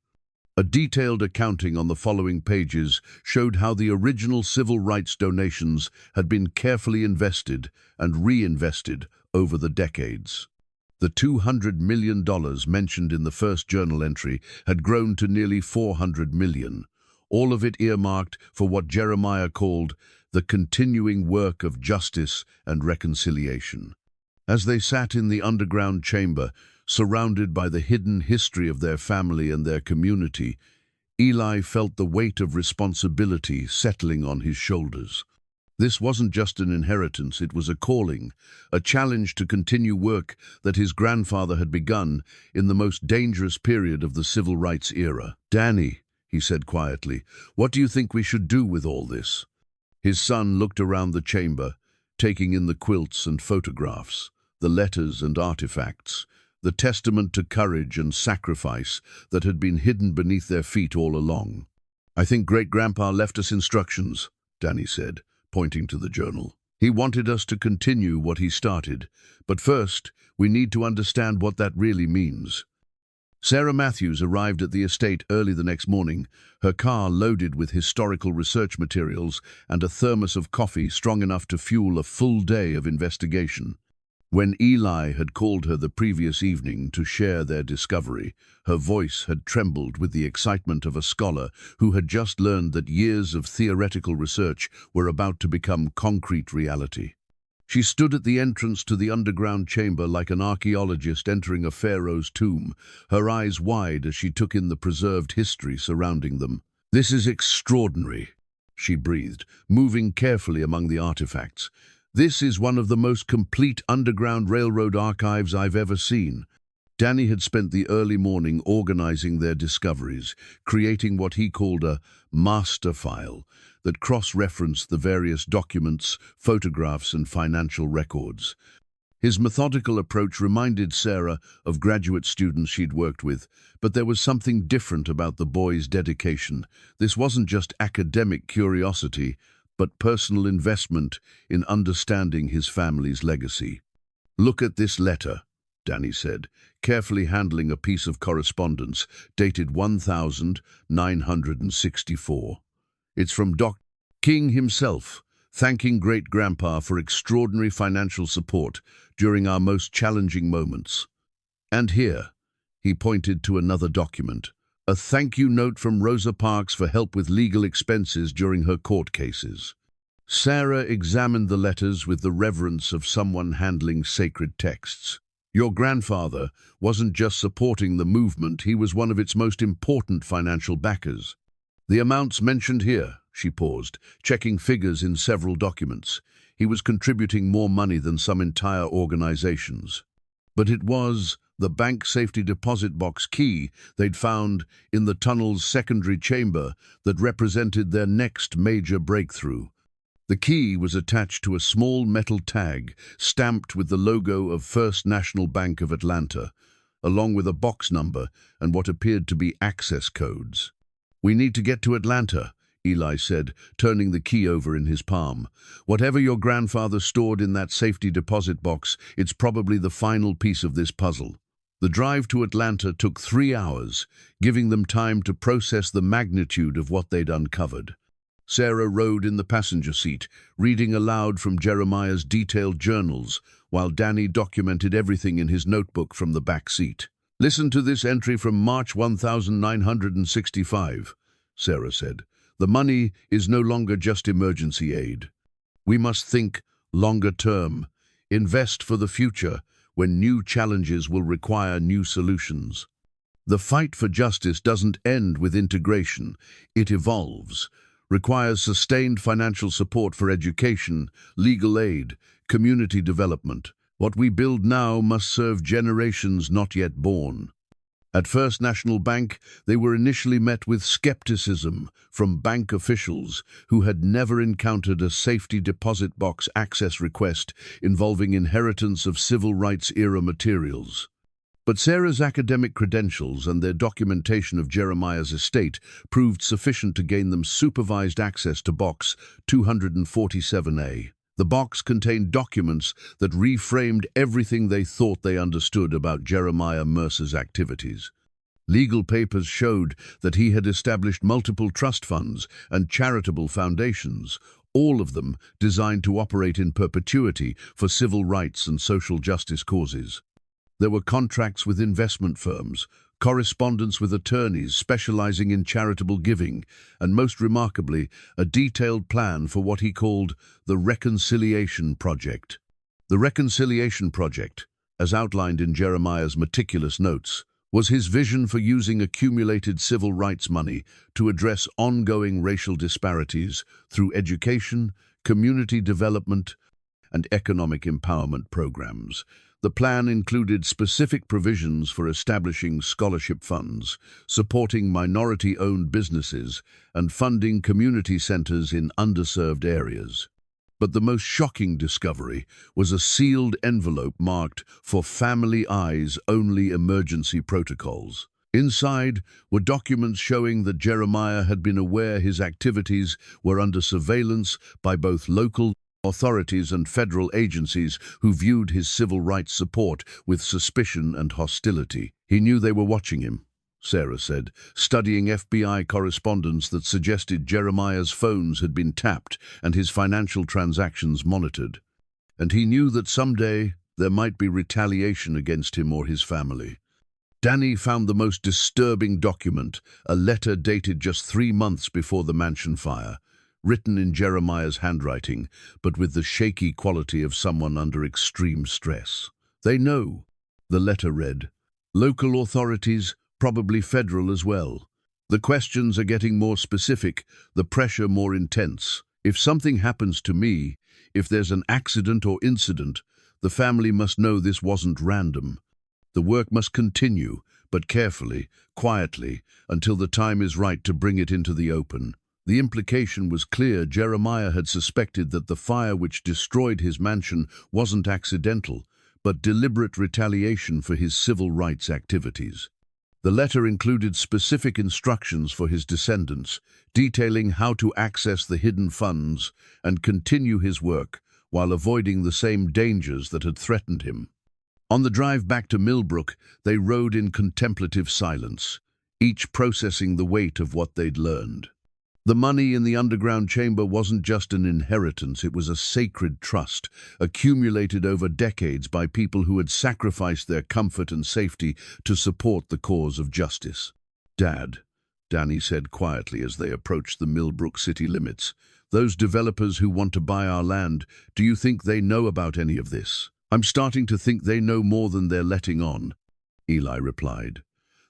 A detailed accounting on the following pages showed how the original civil rights donations had been carefully invested and reinvested over the decades. The $200 million mentioned in the first journal entry had grown to nearly $400 million, all of it earmarked for what Jeremiah called the continuing work of justice and reconciliation. As they sat in the underground chamber, surrounded by the hidden history of their family and their community, Eli felt the weight of responsibility settling on his shoulders. This wasn't just an inheritance, it was a calling, a challenge to continue work that his grandfather had begun in the most dangerous period of the civil rights era. "Danny," he said quietly, "what do you think we should do with all this?" His son looked around the chamber, taking in the quilts and photographs, the letters and artifacts, the testament to courage and sacrifice that had been hidden beneath their feet all along. "I think Great-Grandpa left us instructions," Danny said, pointing to the journal. "He wanted us to continue what he started, but first, we need to understand what that really means." Sarah Matthews arrived at the estate early the next morning, her car loaded with historical research materials and a thermos of coffee strong enough to fuel a full day of investigation. When Eli had called her the previous evening to share their discovery, her voice had trembled with the excitement of a scholar who had just learned that years of theoretical research were about to become concrete reality. She stood at the entrance to the underground chamber like an archaeologist entering a pharaoh's tomb, her eyes wide as she took in the preserved history surrounding them. "This is extraordinary," she breathed, moving carefully among the artifacts. "This is one of the most complete underground railroad archives I've ever seen." Danny had spent the early morning organizing their discoveries, creating what he called a master file that cross-referenced the various documents, photographs, and financial records. His methodical approach reminded Sarah of graduate students she'd worked with, but there was something different about the boy's dedication. This wasn't just academic curiosity, but personal investment in understanding his family's legacy. "Look at this letter," Danny said, carefully handling a piece of correspondence dated 1964. It's from Dr. King himself, thanking Great-Grandpa for extraordinary financial support during our most challenging moments. And here, he pointed to another document, a thank you note from Rosa Parks for help with legal expenses during her court cases. Sarah examined the letters with the reverence of someone handling sacred texts. "Your grandfather wasn't just supporting the movement, he was one of its most important financial backers. The amounts mentioned here," she paused, checking figures in several documents. "He was contributing more money than some entire organizations. But it was the bank safety deposit box key they'd found in the tunnel's secondary chamber that represented their next major breakthrough. The key was attached to a small metal tag stamped with the logo of First National Bank of Atlanta, along with a box number and what appeared to be access codes. "We need to get to Atlanta," Eli said, turning the key over in his palm. "Whatever your grandfather stored in that safety deposit box, it's probably the final piece of this puzzle." The drive to Atlanta took 3 hours, giving them time to process the magnitude of what they'd uncovered. Sarah rode in the passenger seat, reading aloud from Jeremiah's detailed journals, while Danny documented everything in his notebook from the back seat. "Listen to this entry from March 1965, Sarah said. "The money is no longer just emergency aid. We must think longer term, invest for the future, when new challenges will require new solutions. The fight for justice doesn't end with integration, it evolves, requires sustained financial support for education, legal aid, community development. What we build now must serve generations not yet born." At First National Bank, they were initially met with skepticism from bank officials who had never encountered a safety deposit box access request involving inheritance of civil rights-era materials. But Sarah's academic credentials and their documentation of Jeremiah's estate proved sufficient to gain them supervised access to Box 247A. The box contained documents that reframed everything they thought they understood about Jeremiah Mercer's activities. Legal papers showed that he had established multiple trust funds and charitable foundations, all of them designed to operate in perpetuity for civil rights and social justice causes. There were contracts with investment firms, correspondence with attorneys specializing in charitable giving, and most remarkably, a detailed plan for what he called the Reconciliation Project. The Reconciliation Project, as outlined in Jeremiah's meticulous notes, was his vision for using accumulated civil rights money to address ongoing racial disparities through education, community development, and economic empowerment programs. The plan included specific provisions for establishing scholarship funds, supporting minority-owned businesses, and funding community centers in underserved areas. But the most shocking discovery was a sealed envelope marked for Family Eyes Only Emergency Protocols. Inside were documents showing that Jeremiah had been aware his activities were under surveillance by both local authorities and federal agencies who viewed his civil rights support with suspicion and hostility. He knew they were watching him, Sarah said, studying FBI correspondence that suggested Jeremiah's phones had been tapped and his financial transactions monitored. And he knew that someday there might be retaliation against him or his family. Danny found the most disturbing document, a letter dated just 3 months before the mansion fire, written in Jeremiah's handwriting, but with the shaky quality of someone under extreme stress. "They know," the letter read. "Local authorities, probably federal as well. The questions are getting more specific, the pressure more intense. If something happens to me, if there's an accident or incident, the family must know this wasn't random. The work must continue, but carefully, quietly, until the time is right to bring it into the open." The implication was clear. Jeremiah had suspected that the fire which destroyed his mansion wasn't accidental, but deliberate retaliation for his civil rights activities. The letter included specific instructions for his descendants, detailing how to access the hidden funds and continue his work while avoiding the same dangers that had threatened him. On the drive back to Millbrook, they rode in contemplative silence, each processing the weight of what they'd learned. The money in the underground chamber wasn't just an inheritance, it was a sacred trust, accumulated over decades by people who had sacrificed their comfort and safety to support the cause of justice. "Dad," Danny said quietly as they approached the Millbrook city limits, "those developers who want to buy our land, do you think they know about any of this?" "I'm starting to think they know more than they're letting on," Eli replied.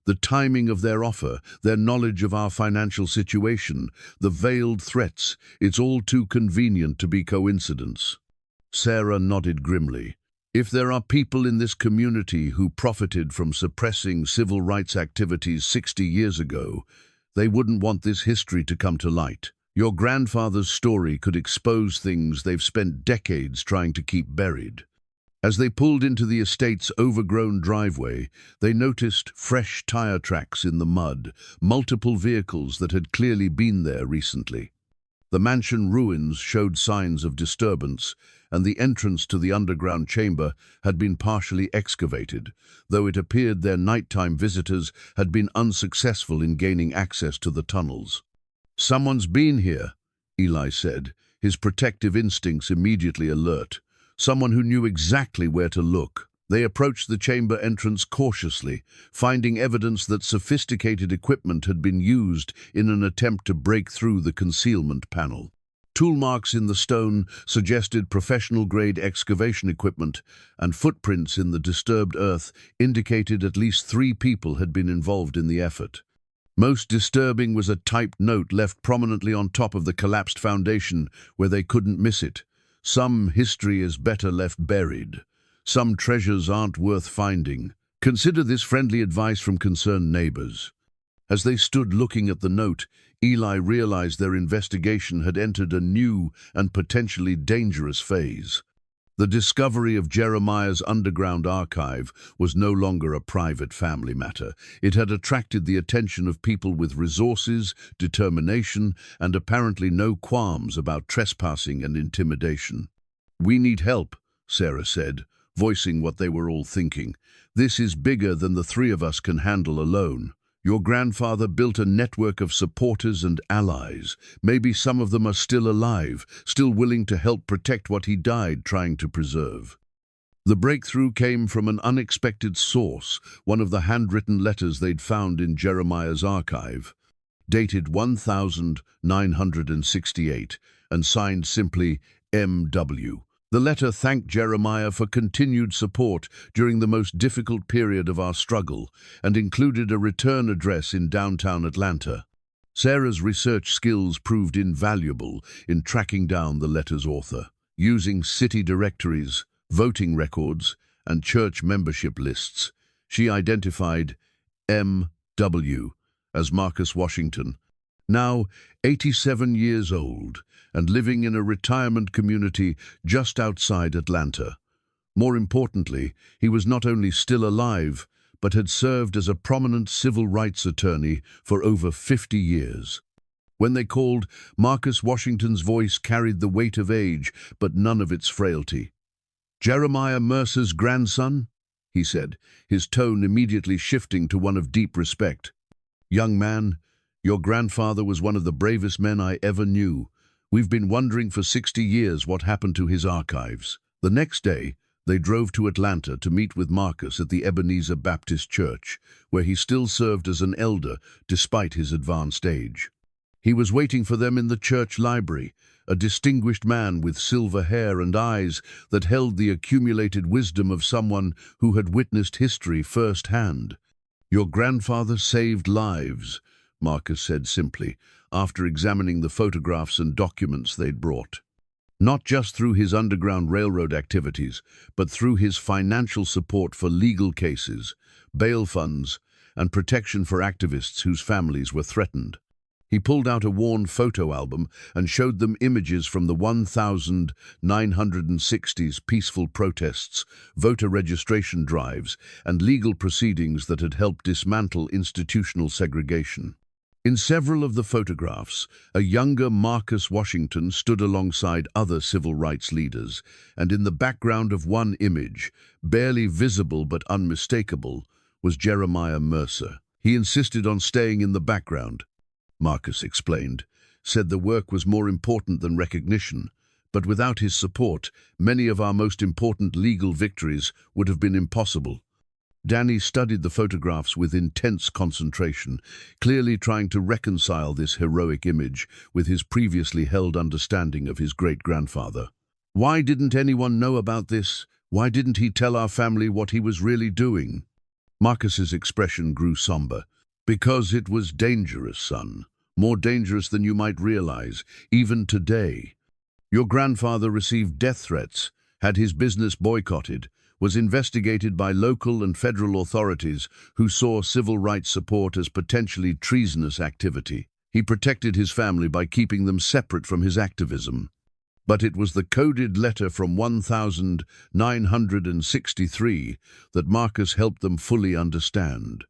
"The timing of their offer, their knowledge of our financial situation, the veiled threats, it's all too convenient to be coincidence." Sarah nodded grimly. "If there are people in this community who profited from suppressing civil rights activities 60 years ago, they wouldn't want this history to come to light. Your grandfather's story could expose things they've spent decades trying to keep buried." As they pulled into the estate's overgrown driveway, they noticed fresh tire tracks in the mud, multiple vehicles that had clearly been there recently. The mansion ruins showed signs of disturbance, and the entrance to the underground chamber had been partially excavated, though it appeared their nighttime visitors had been unsuccessful in gaining access to the tunnels. "Someone's been here," Eli said, his protective instincts immediately alert. Someone who knew exactly where to look. They approached the chamber entrance cautiously, finding evidence that sophisticated equipment had been used in an attempt to break through the concealment panel. Tool marks in the stone suggested professional-grade excavation equipment, and footprints in the disturbed earth indicated at least 3 people had been involved in the effort. Most disturbing was a typed note left prominently on top of the collapsed foundation where they couldn't miss it. "Some history is better left buried. Some treasures aren't worth finding. Consider this friendly advice from concerned neighbors." As they stood looking at the note, Eli realized their investigation had entered a new and potentially dangerous phase. The discovery of Jeremiah's underground archive was no longer a private family matter. It had attracted the attention of people with resources, determination, and apparently no qualms about trespassing and intimidation. "We need help," Sarah said, voicing what they were all thinking. "This is bigger than the 3 of us can handle alone." Your grandfather built a network of supporters and allies. Maybe some of them are still alive, still willing to help protect what he died trying to preserve. The breakthrough came from an unexpected source, one of the handwritten letters they'd found in Jeremiah's archive, dated 1968 and signed simply M.W. The letter thanked Jeremiah for continued support during the most difficult period of our struggle and included a return address in downtown Atlanta. Sarah's research skills proved invaluable in tracking down the letter's author. Using city directories, voting records, and church membership lists, she identified M.W. as Marcus Washington, now 87 years old and living in a retirement community just outside Atlanta. More importantly, he was not only still alive, but had served as a prominent civil rights attorney for over 50 years. When they called, Marcus Washington's voice carried the weight of age, but none of its frailty. "Jeremiah Mercer's grandson?" he said, his tone immediately shifting to one of deep respect. "Young man, your grandfather was one of the bravest men I ever knew. We've been wondering for 60 years what happened to his archives." The next day, they drove to Atlanta to meet with Marcus at the Ebenezer Baptist Church, where he still served as an elder despite his advanced age. He was waiting for them in the church library, a distinguished man with silver hair and eyes that held the accumulated wisdom of someone who had witnessed history firsthand. "Your grandfather saved lives," Marcus said simply, after examining the photographs and documents they'd brought. Not just through his Underground Railroad activities, but through his financial support for legal cases, bail funds, and protection for activists whose families were threatened. He pulled out a worn photo album and showed them images from the 1960s peaceful protests, voter registration drives, and legal proceedings that had helped dismantle institutional segregation. In several of the photographs, a younger Marcus Washington stood alongside other civil rights leaders, and in the background of one image, barely visible but unmistakable, was Jeremiah Mercer. He insisted on staying in the background, Marcus explained, said the work was more important than recognition, but without his support, many of our most important legal victories would have been impossible. Danny studied the photographs with intense concentration, clearly trying to reconcile this heroic image with his previously held understanding of his great-grandfather. "Why didn't anyone know about this? Why didn't he tell our family what he was really doing?" Marcus's expression grew somber. "Because it was dangerous, son. More dangerous than you might realize, even today. Your grandfather received death threats, had his business boycotted, was investigated by local and federal authorities who saw civil rights support as potentially treasonous activity. He protected his family by keeping them separate from his activism. But it was the coded letter from 1963 that Marcus helped them fully understand.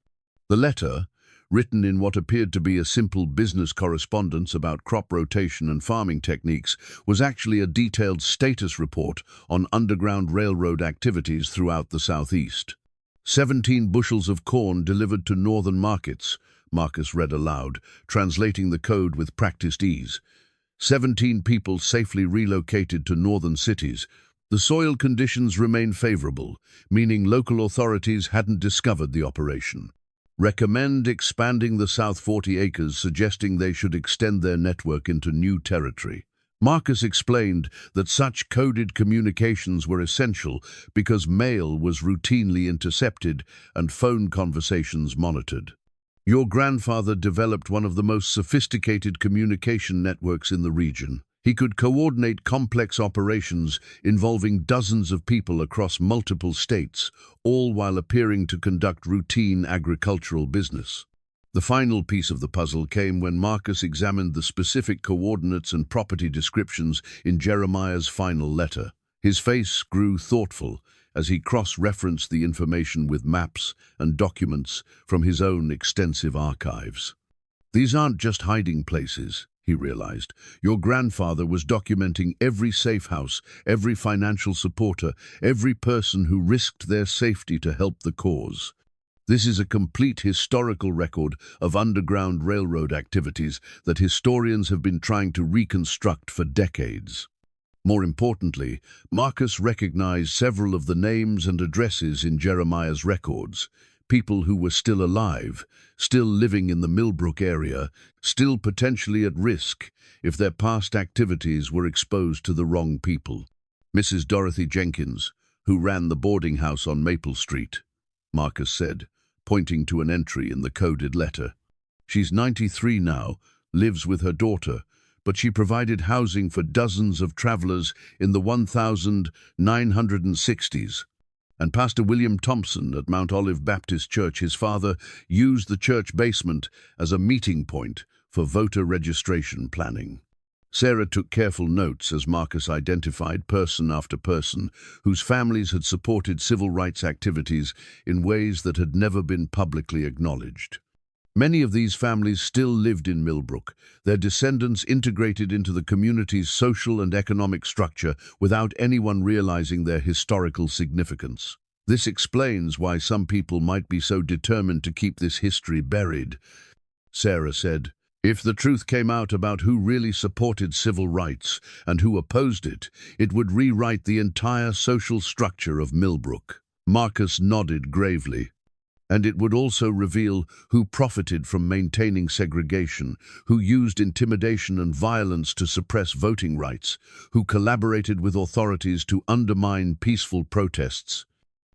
The letter, written in what appeared to be a simple business correspondence about crop rotation and farming techniques, was actually a detailed status report on Underground Railroad activities throughout the Southeast. 17 bushels of corn delivered to northern markets, Marcus read aloud, translating the code with practiced ease. 17 people safely relocated to northern cities. The soil conditions remained favorable, meaning local authorities hadn't discovered the operation. Recommend expanding the South 40 acres, suggesting they should extend their network into new territory. Marcus explained that such coded communications were essential because mail was routinely intercepted and phone conversations monitored. Your grandfather developed one of the most sophisticated communication networks in the region. He could coordinate complex operations involving dozens of people across multiple states, all while appearing to conduct routine agricultural business. The final piece of the puzzle came when Marcus examined the specific coordinates and property descriptions in Jeremiah's final letter. His face grew thoughtful as he cross-referenced the information with maps and documents from his own extensive archives. "These aren't just hiding places," he realized. "Your grandfather was documenting every safe house, every financial supporter, every person who risked their safety to help the cause." This is a complete historical record of underground railroad activities that historians have been trying to reconstruct for decades. More importantly, Marcus recognized several of the names and addresses in Jeremiah's records, people who were still alive, still living in the Millbrook area, still potentially at risk if their past activities were exposed to the wrong people. Mrs. Dorothy Jenkins, who ran the boarding house on Maple Street, Marcus said, pointing to an entry in the coded letter. She's 93 now, lives with her daughter, but she provided housing for dozens of travelers in the 1960s. And Pastor William Thompson at Mount Olive Baptist Church, his father, used the church basement as a meeting point for voter registration planning. Sarah took careful notes as Marcus identified person after person whose families had supported civil rights activities in ways that had never been publicly acknowledged. Many of these families still lived in Millbrook, their descendants integrated into the community's social and economic structure without anyone realizing their historical significance. This explains why some people might be so determined to keep this history buried. Sarah said, "If the truth came out about who really supported civil rights and who opposed it, it would rewrite the entire social structure of Millbrook." Marcus nodded gravely. "And it would also reveal who profited from maintaining segregation, who used intimidation and violence to suppress voting rights, who collaborated with authorities to undermine peaceful protests.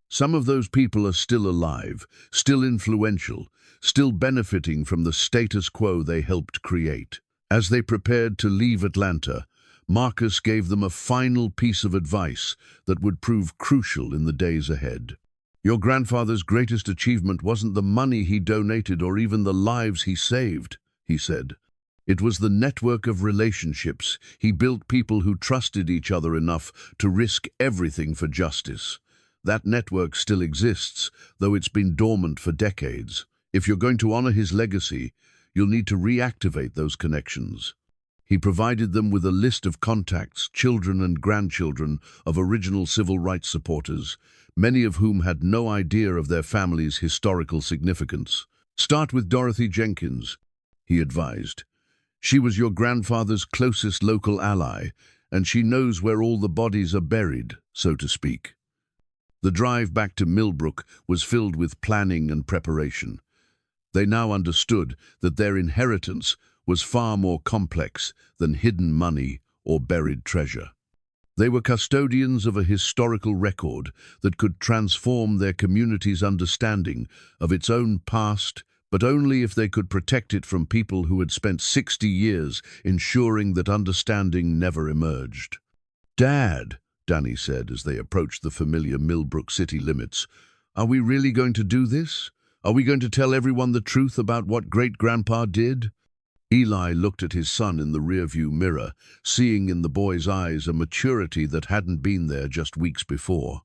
Some of those people are still alive, still influential, still benefiting from the status quo they helped create." As they prepared to leave Atlanta, Marcus gave them a final piece of advice that would prove crucial in the days ahead. "Your grandfather's greatest achievement wasn't the money he donated or even the lives he saved," he said. "It was the network of relationships. He built people who trusted each other enough to risk everything for justice. That network still exists, though it's been dormant for decades. If you're going to honor his legacy, you'll need to reactivate those connections." He provided them with a list of contacts, children and grandchildren of original civil rights supporters, many of whom had no idea of their family's historical significance. "Start with Dorothy Jenkins," he advised. "She was your grandfather's closest local ally, and she knows where all the bodies are buried, so to speak." The drive back to Millbrook was filled with planning and preparation. They now understood that their inheritance was far more complex than hidden money or buried treasure. They were custodians of a historical record that could transform their community's understanding of its own past, but only if they could protect it from people who had spent 60 years ensuring that understanding never emerged. "Dad," Danny said as they approached the familiar Millbrook city limits, "are we really going to do this? Are we going to tell everyone the truth about what Great-Grandpa did?" Eli looked at his son in the rearview mirror, seeing in the boy's eyes a maturity that hadn't been there just weeks before.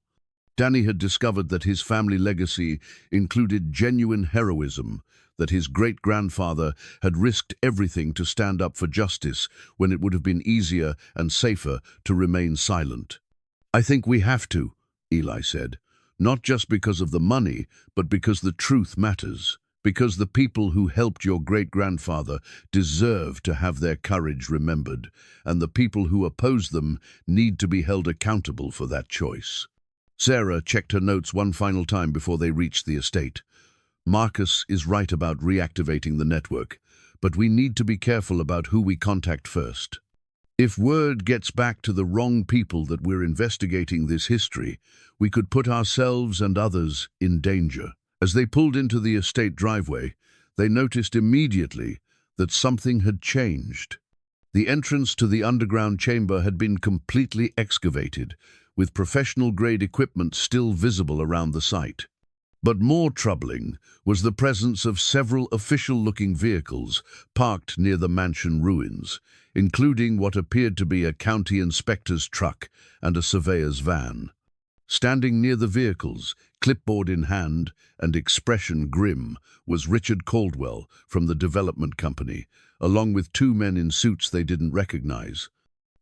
Danny had discovered that his family legacy included genuine heroism, that his great-grandfather had risked everything to stand up for justice when it would have been easier and safer to remain silent. "I think we have to," Eli said. "Not just because of the money, but because the truth matters. Because the people who helped your great-grandfather deserve to have their courage remembered, and the people who opposed them need to be held accountable for that choice." Sarah checked her notes one final time before they reached the estate. "Marcus is right about reactivating the network, but we need to be careful about who we contact first. If word gets back to the wrong people that we're investigating this history, we could put ourselves and others in danger." As they pulled into the estate driveway, they noticed immediately that something had changed. The entrance to the underground chamber had been completely excavated, with professional-grade equipment still visible around the site. But more troubling was the presence of several official-looking vehicles parked near the mansion ruins, including what appeared to be a county inspector's truck and a surveyor's van. Standing near the vehicles, clipboard in hand and expression grim, was Richard Caldwell from the development company, along with two men in suits they didn't recognize.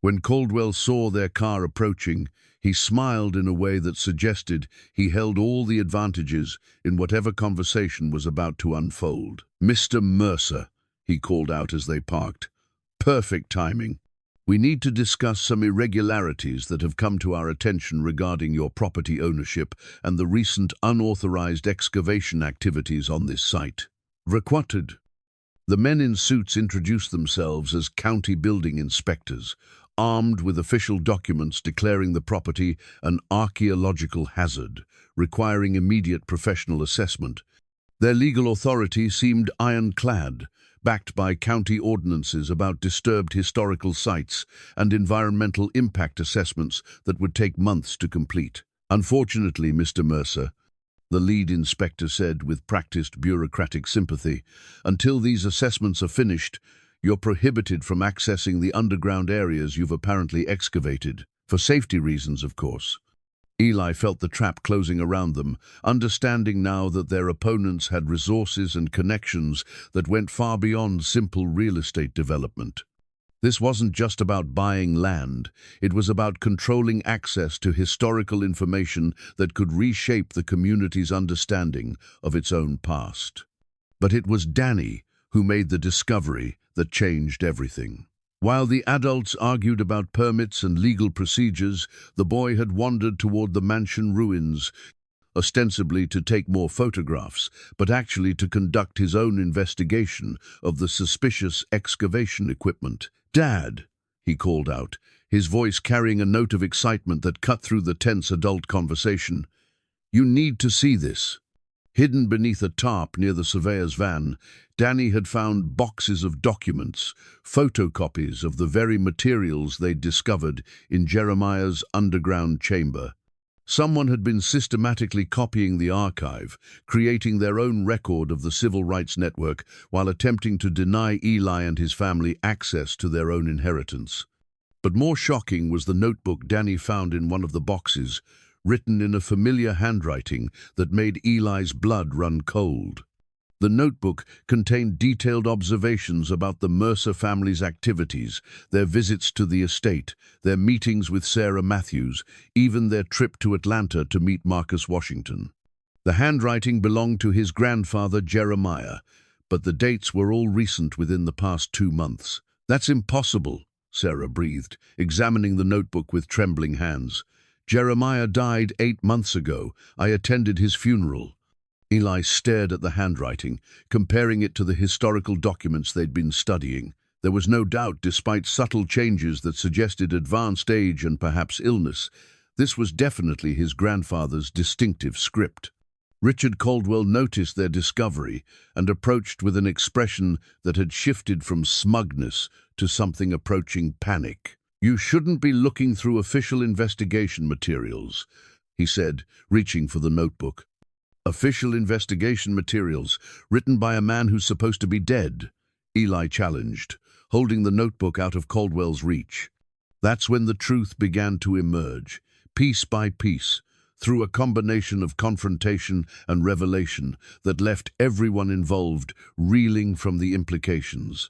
When Caldwell saw their car approaching, he smiled in a way that suggested he held all the advantages in whatever conversation was about to unfold. "Mr. Mercer," he called out as they parked. "Perfect timing. We need to discuss some irregularities that have come to our attention regarding your property ownership and the recent unauthorized excavation activities on this site." Requested. The men in suits introduced themselves as county building inspectors, armed with official documents declaring the property an archaeological hazard, requiring immediate professional assessment. Their legal authority seemed ironclad, backed by county ordinances about disturbed historical sites and environmental impact assessments that would take months to complete. "Unfortunately, Mr. Mercer," the lead inspector said with practiced bureaucratic sympathy, "until these assessments are finished, you're prohibited from accessing the underground areas you've apparently excavated. For safety reasons, of course." Eli felt the trap closing around them, understanding now that their opponents had resources and connections that went far beyond simple real estate development. This wasn't just about buying land, it was about controlling access to historical information that could reshape the community's understanding of its own past. But it was Danny who made the discovery that changed everything. While the adults argued about permits and legal procedures, the boy had wandered toward the mansion ruins, ostensibly to take more photographs, but actually to conduct his own investigation of the suspicious excavation equipment. "Dad," he called out, his voice carrying a note of excitement that cut through the tense adult conversation. "You need to see this." Hidden beneath a tarp near the surveyor's van, Danny had found boxes of documents, photocopies of the very materials they'd discovered in Jeremiah's underground chamber. Someone had been systematically copying the archive, creating their own record of the civil rights network while attempting to deny Eli and his family access to their own inheritance. But more shocking was the notebook Danny found in one of the boxes, written in a familiar handwriting that made Eli's blood run cold. The notebook contained detailed observations about the Mercer family's activities, their visits to the estate, their meetings with Sarah Matthews, even their trip to Atlanta to meet Marcus Washington. The handwriting belonged to his grandfather Jeremiah, but the dates were all recent within the past 2 months. "That's impossible," Sarah breathed, examining the notebook with trembling hands. "Jeremiah died 8 months ago. I attended his funeral." Eli stared at the handwriting, comparing it to the historical documents they'd been studying. There was no doubt, despite subtle changes that suggested advanced age and perhaps illness, this was definitely his grandfather's distinctive script. Richard Caldwell noticed their discovery and approached with an expression that had shifted from smugness to something approaching panic. "You shouldn't be looking through official investigation materials," he said, reaching for the notebook. "Official investigation materials, written by a man who's supposed to be dead," Eli challenged, holding the notebook out of Caldwell's reach. That's when the truth began to emerge, piece by piece, through a combination of confrontation and revelation that left everyone involved reeling from the implications.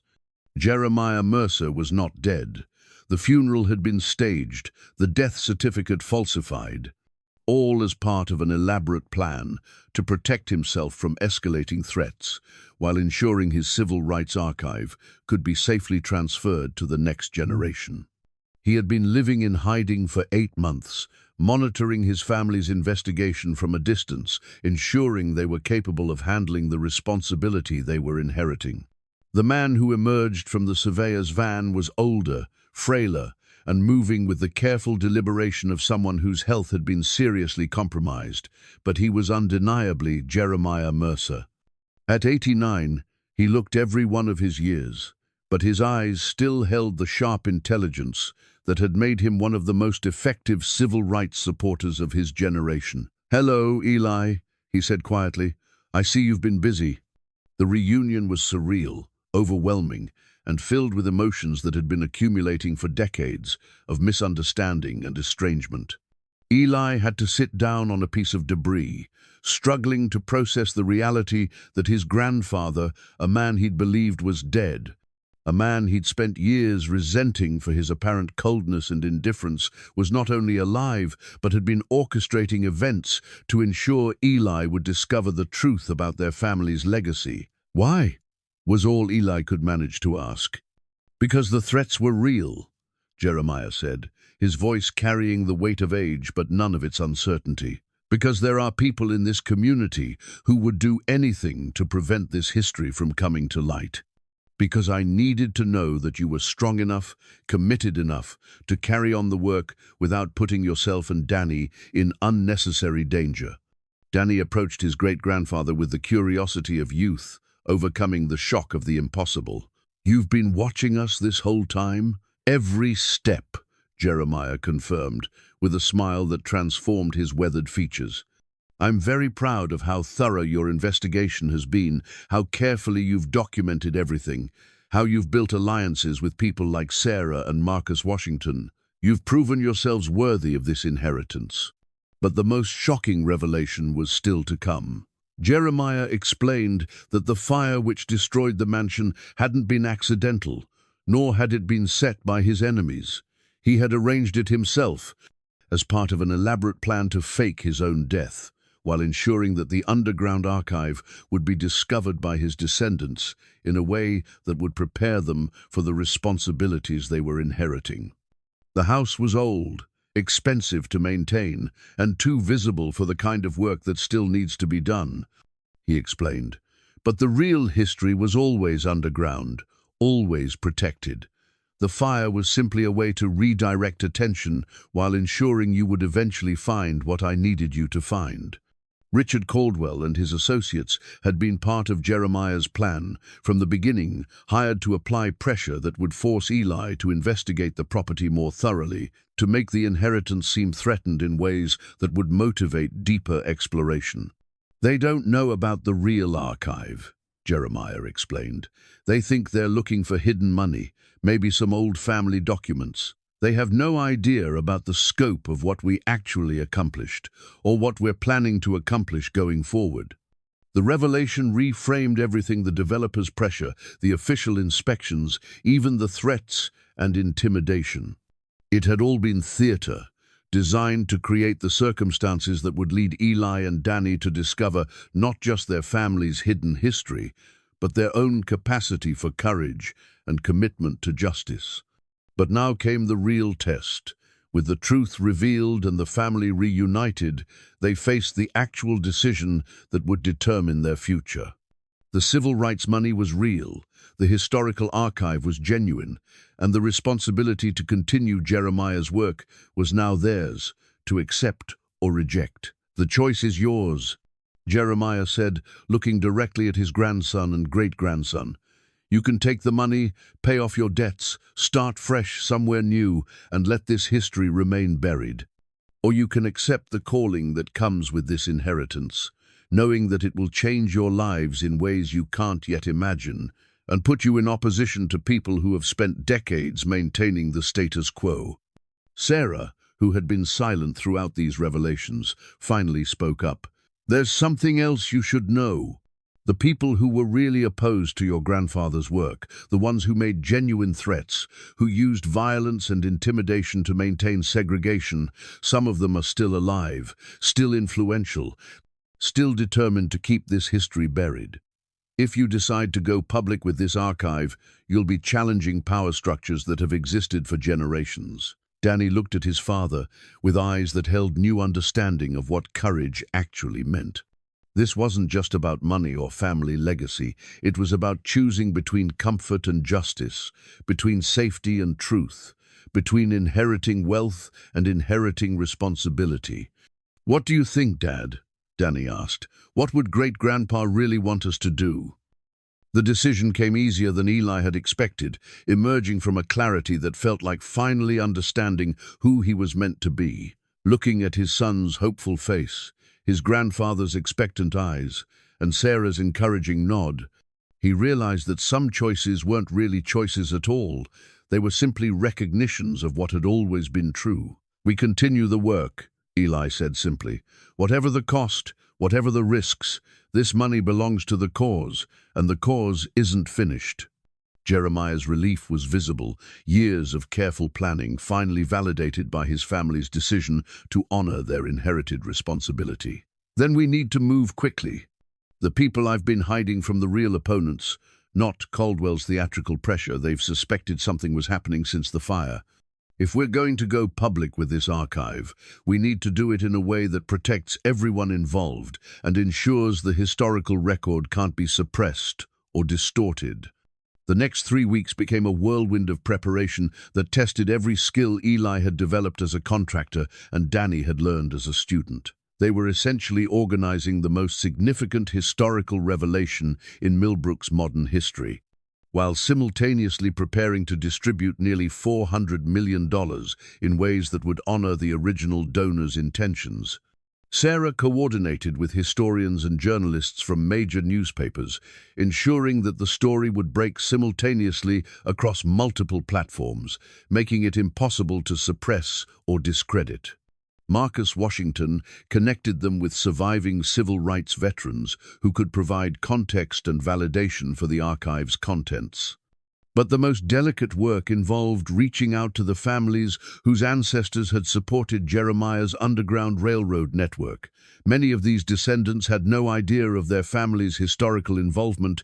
Jeremiah Mercer was not dead. The funeral had been staged, the death certificate falsified, all as part of an elaborate plan to protect himself from escalating threats, while ensuring his civil rights archive could be safely transferred to the next generation. He had been living in hiding for 8 months, monitoring his family's investigation from a distance, ensuring they were capable of handling the responsibility they were inheriting. The man who emerged from the surveyor's van was older, frailer, and moving with the careful deliberation of someone whose health had been seriously compromised, but he was undeniably Jeremiah Mercer. At 89, he looked every one of his years, but his eyes still held the sharp intelligence that had made him one of the most effective civil rights supporters of his generation. "Hello, Eli," he said quietly. "I see you've been busy." The reunion was surreal, overwhelming, and filled with emotions that had been accumulating for decades of misunderstanding and estrangement. Eli had to sit down on a piece of debris, struggling to process the reality that his grandfather, a man he'd believed was dead, A man he'd spent years resenting for his apparent coldness and indifference was not only alive, but had been orchestrating events to ensure Eli would discover the truth about their family's legacy. Why? Was all Eli could manage to ask. Because the threats were real, Jeremiah said, his voice carrying the weight of age but none of its uncertainty. Because there are people in this community who would do anything to prevent this history from coming to light. Because I needed to know that you were strong enough, committed enough to carry on the work without putting yourself and Danny in unnecessary danger. Danny approached his great-grandfather with the curiosity of youth, overcoming the shock of the impossible. You've been watching us this whole time? Every step, Jeremiah confirmed, with a smile that transformed his weathered features. I'm very proud of how thorough your investigation has been, how carefully you've documented everything, how you've built alliances with people like Sarah and Marcus Washington. You've proven yourselves worthy of this inheritance. But the most shocking revelation was still to come. Jeremiah explained that the fire which destroyed the mansion hadn't been accidental, nor had it been set by his enemies. He had arranged it himself, as part of an elaborate plan to fake his own death, while ensuring that the underground archive would be discovered by his descendants in a way that would prepare them for the responsibilities they were inheriting. The house was old, expensive to maintain, and too visible for the kind of work that still needs to be done, he explained. But the real history was always underground, always protected. The fire was simply a way to redirect attention while ensuring you would eventually find what I needed you to find. Richard Caldwell and his associates had been part of Jeremiah's plan, from the beginning, hired to apply pressure that would force Eli to investigate the property more thoroughly, to make the inheritance seem threatened in ways that would motivate deeper exploration. They don't know about the real archive, Jeremiah explained. They think they're looking for hidden money, maybe some old family documents. They have no idea about the scope of what we actually accomplished, or what we're planning to accomplish going forward. The revelation reframed everything: the developers' pressure, the official inspections, even the threats and intimidation. It had all been theater, designed to create the circumstances that would lead Eli and Danny to discover not just their family's hidden history, but their own capacity for courage and commitment to justice. But now came the real test. With the truth revealed and the family reunited, they faced the actual decision that would determine their future. The civil rights money was real, the historical archive was genuine, and the responsibility to continue Jeremiah's work was now theirs, to accept or reject. The choice is yours, Jeremiah said, looking directly at his grandson and great-grandson. You can take the money, pay off your debts, start fresh somewhere new, and let this history remain buried. Or you can accept the calling that comes with this inheritance, knowing that it will change your lives in ways you can't yet imagine, and put you in opposition to people who have spent decades maintaining the status quo. Sarah, who had been silent throughout these revelations, finally spoke up. There's something else you should know. The people who were really opposed to your grandfather's work, the ones who made genuine threats, who used violence and intimidation to maintain segregation, some of them are still alive, still influential, still determined to keep this history buried. If you decide to go public with this archive, you'll be challenging power structures that have existed for generations. Danny looked at his father with eyes that held new understanding of what courage actually meant. This wasn't just about money or family legacy. It was about choosing between comfort and justice, between safety and truth, between inheriting wealth and inheriting responsibility. What do you think, Dad? Danny asked. What would Great-Grandpa really want us to do? The decision came easier than Eli had expected, emerging from a clarity that felt like finally understanding who he was meant to be. Looking at his son's hopeful face, his grandfather's expectant eyes, and Sarah's encouraging nod, he realized that some choices weren't really choices at all. They were simply recognitions of what had always been true. We continue the work, Eli said simply. Whatever the cost, whatever the risks, this money belongs to the cause, and the cause isn't finished. Jeremiah's relief was visible. Years of careful planning finally validated by his family's decision to honor their inherited responsibility. Then we need to move quickly. The people I've been hiding from the real opponents, not Caldwell's theatrical pressure. They've suspected something was happening since the fire. If we're going to go public with this archive, we need to do it in a way that protects everyone involved and ensures the historical record can't be suppressed or distorted. The next 3 weeks became a whirlwind of preparation that tested every skill Eli had developed as a contractor and Danny had learned as a student. They were essentially organizing the most significant historical revelation in Millbrook's modern history, while simultaneously preparing to distribute nearly $400 million in ways that would honor the original donors' intentions. Sarah coordinated with historians and journalists from major newspapers, ensuring that the story would break simultaneously across multiple platforms, making it impossible to suppress or discredit. Marcus Washington connected them with surviving civil rights veterans who could provide context and validation for the archive's contents. But the most delicate work involved reaching out to the families whose ancestors had supported Jeremiah's Underground Railroad network. Many of these descendants had no idea of their family's historical involvement,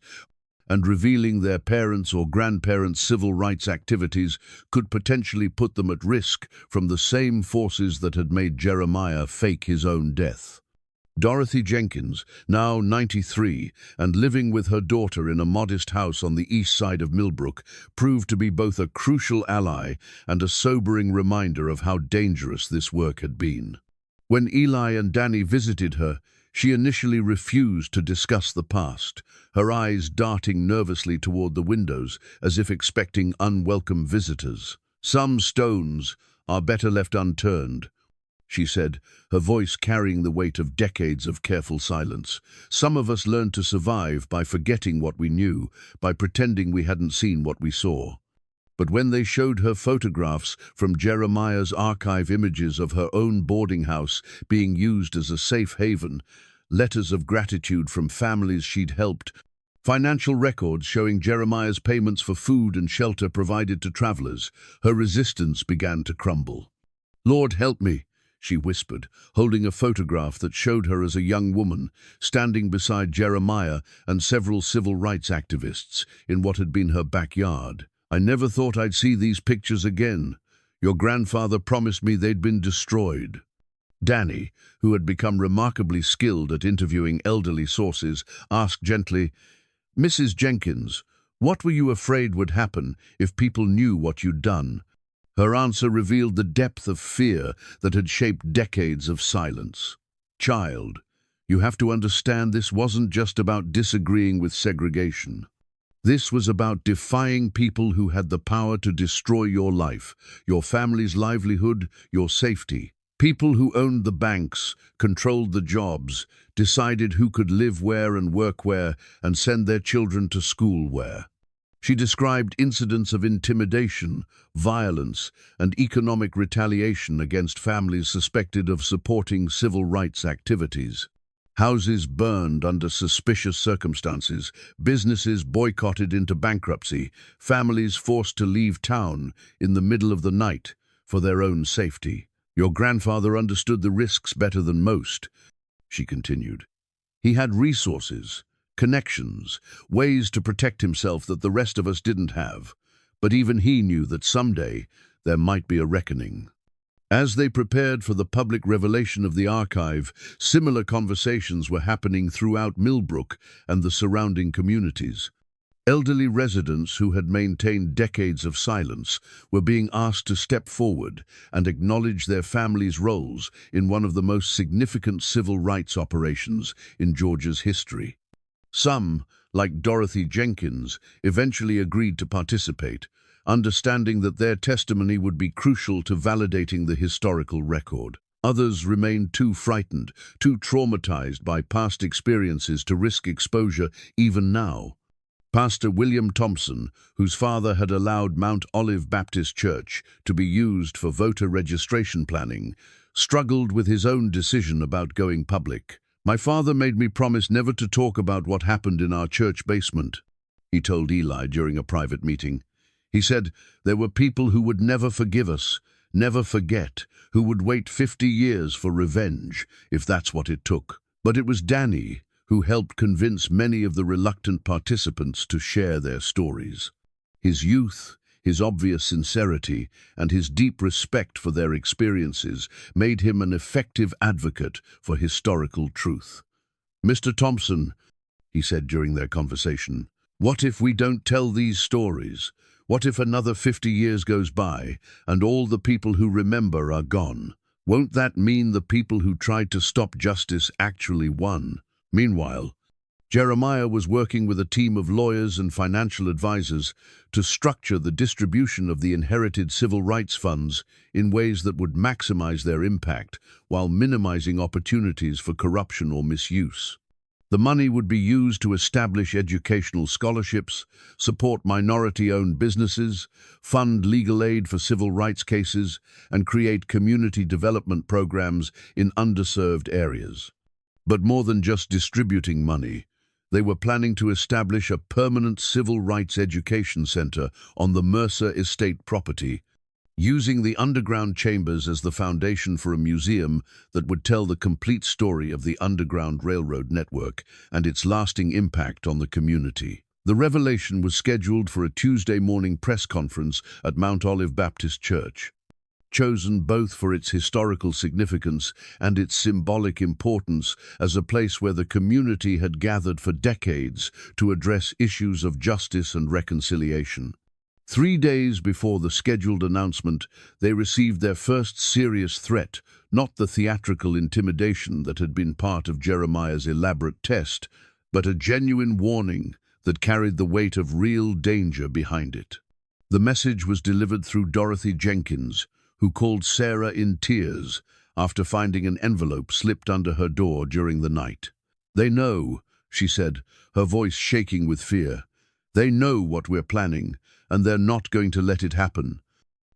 and revealing their parents' or grandparents' civil rights activities could potentially put them at risk from the same forces that had made Jeremiah fake his own death. Dorothy Jenkins, now 93 and living with her daughter in a modest house on the east side of Millbrook, proved to be both a crucial ally and a sobering reminder of how dangerous this work had been. When Eli and Danny visited her, she initially refused to discuss the past, her eyes darting nervously toward the windows as if expecting unwelcome visitors. "Some stones are better left unturned," she said, her voice carrying the weight of decades of careful silence. "Some of us learned to survive by forgetting what we knew, by pretending we hadn't seen what we saw." But when they showed her photographs from Jeremiah's archive, images of her own boarding house being used as a safe haven, letters of gratitude from families she'd helped, financial records showing Jeremiah's payments for food and shelter provided to travelers, her resistance began to crumble. "Lord, help me," she whispered, holding a photograph that showed her as a young woman, standing beside Jeremiah and several civil rights activists in what had been her backyard. "I never thought I'd see these pictures again. Your grandfather promised me they'd been destroyed." Danny, who had become remarkably skilled at interviewing elderly sources, asked gently, "Mrs. Jenkins, what were you afraid would happen if people knew what you'd done?" Her answer revealed the depth of fear that had shaped decades of silence. "Child, you have to understand this wasn't just about disagreeing with segregation. This was about defying people who had the power to destroy your life, your family's livelihood, your safety. People who owned the banks, controlled the jobs, decided who could live where and work where, and send their children to school where." She described incidents of intimidation, violence, and economic retaliation against families suspected of supporting civil rights activities. Houses burned under suspicious circumstances, businesses boycotted into bankruptcy, families forced to leave town in the middle of the night for their own safety. "Your grandfather understood the risks better than most," she continued. "He had resources, connections, ways to protect himself that the rest of us didn't have, but even he knew that someday there might be a reckoning." As they prepared for the public revelation of the archive, similar conversations were happening throughout Millbrook and the surrounding communities. Elderly residents who had maintained decades of silence were being asked to step forward and acknowledge their families' roles in one of the most significant civil rights operations in Georgia's history. Some, like Dorothy Jenkins, eventually agreed to participate, understanding that their testimony would be crucial to validating the historical record. Others remained too frightened, too traumatized by past experiences to risk exposure even now. Pastor William Thompson, whose father had allowed Mount Olive Baptist Church to be used for voter registration planning, struggled with his own decision about going public. "My father made me promise never to talk about what happened in our church basement," he told Eli during a private meeting. He said, "There were people who would never forgive us, never forget, who would wait 50 years for revenge, if that's what it took. But it was Danny who helped convince many of the reluctant participants to share their stories. His youth, his obvious sincerity, and his deep respect for their experiences made him an effective advocate for historical truth. Mr. Thompson," he said during their conversation, "what if we don't tell these stories? What if another 50 years goes by and all the people who remember are gone? Won't that mean the people who tried to stop justice actually won?" Meanwhile, Jeremiah was working with a team of lawyers and financial advisors to structure the distribution of the inherited civil rights funds in ways that would maximize their impact while minimizing opportunities for corruption or misuse. The money would be used to establish educational scholarships, support minority-owned businesses, fund legal aid for civil rights cases, and create community development programs in underserved areas. But more than just distributing money, they were planning to establish a permanent civil rights education center on the Mercer estate property, using the underground chambers as the foundation for a museum that would tell the complete story of the Underground Railroad network and its lasting impact on the community. The revelation was scheduled for a Tuesday morning press conference at Mount Olive Baptist Church, chosen both for its historical significance and its symbolic importance as a place where the community had gathered for decades to address issues of justice and reconciliation. 3 days before the scheduled announcement, they received their first serious threat, not the theatrical intimidation that had been part of Jeremiah's elaborate test, but a genuine warning that carried the weight of real danger behind it. The message was delivered through Dorothy Jenkins, who called Sarah in tears after finding an envelope slipped under her door during the night. "They know," she said, her voice shaking with fear. "They know what we're planning, and they're not going to let it happen."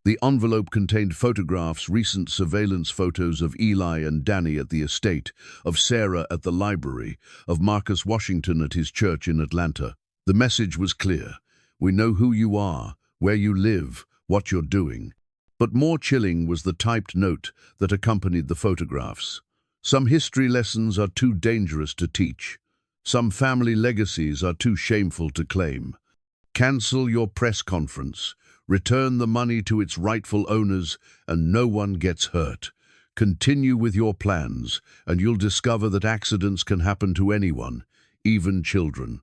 The envelope contained photographs, recent surveillance photos of Eli and Danny at the estate, of Sarah at the library, of Marcus Washington at his church in Atlanta. The message was clear. "We know who you are, where you live, what you're doing." But more chilling was the typed note that accompanied the photographs. "Some history lessons are too dangerous to teach. Some family legacies are too shameful to claim. Cancel your press conference, return the money to its rightful owners, and no one gets hurt. Continue with your plans, and you'll discover that accidents can happen to anyone, even children."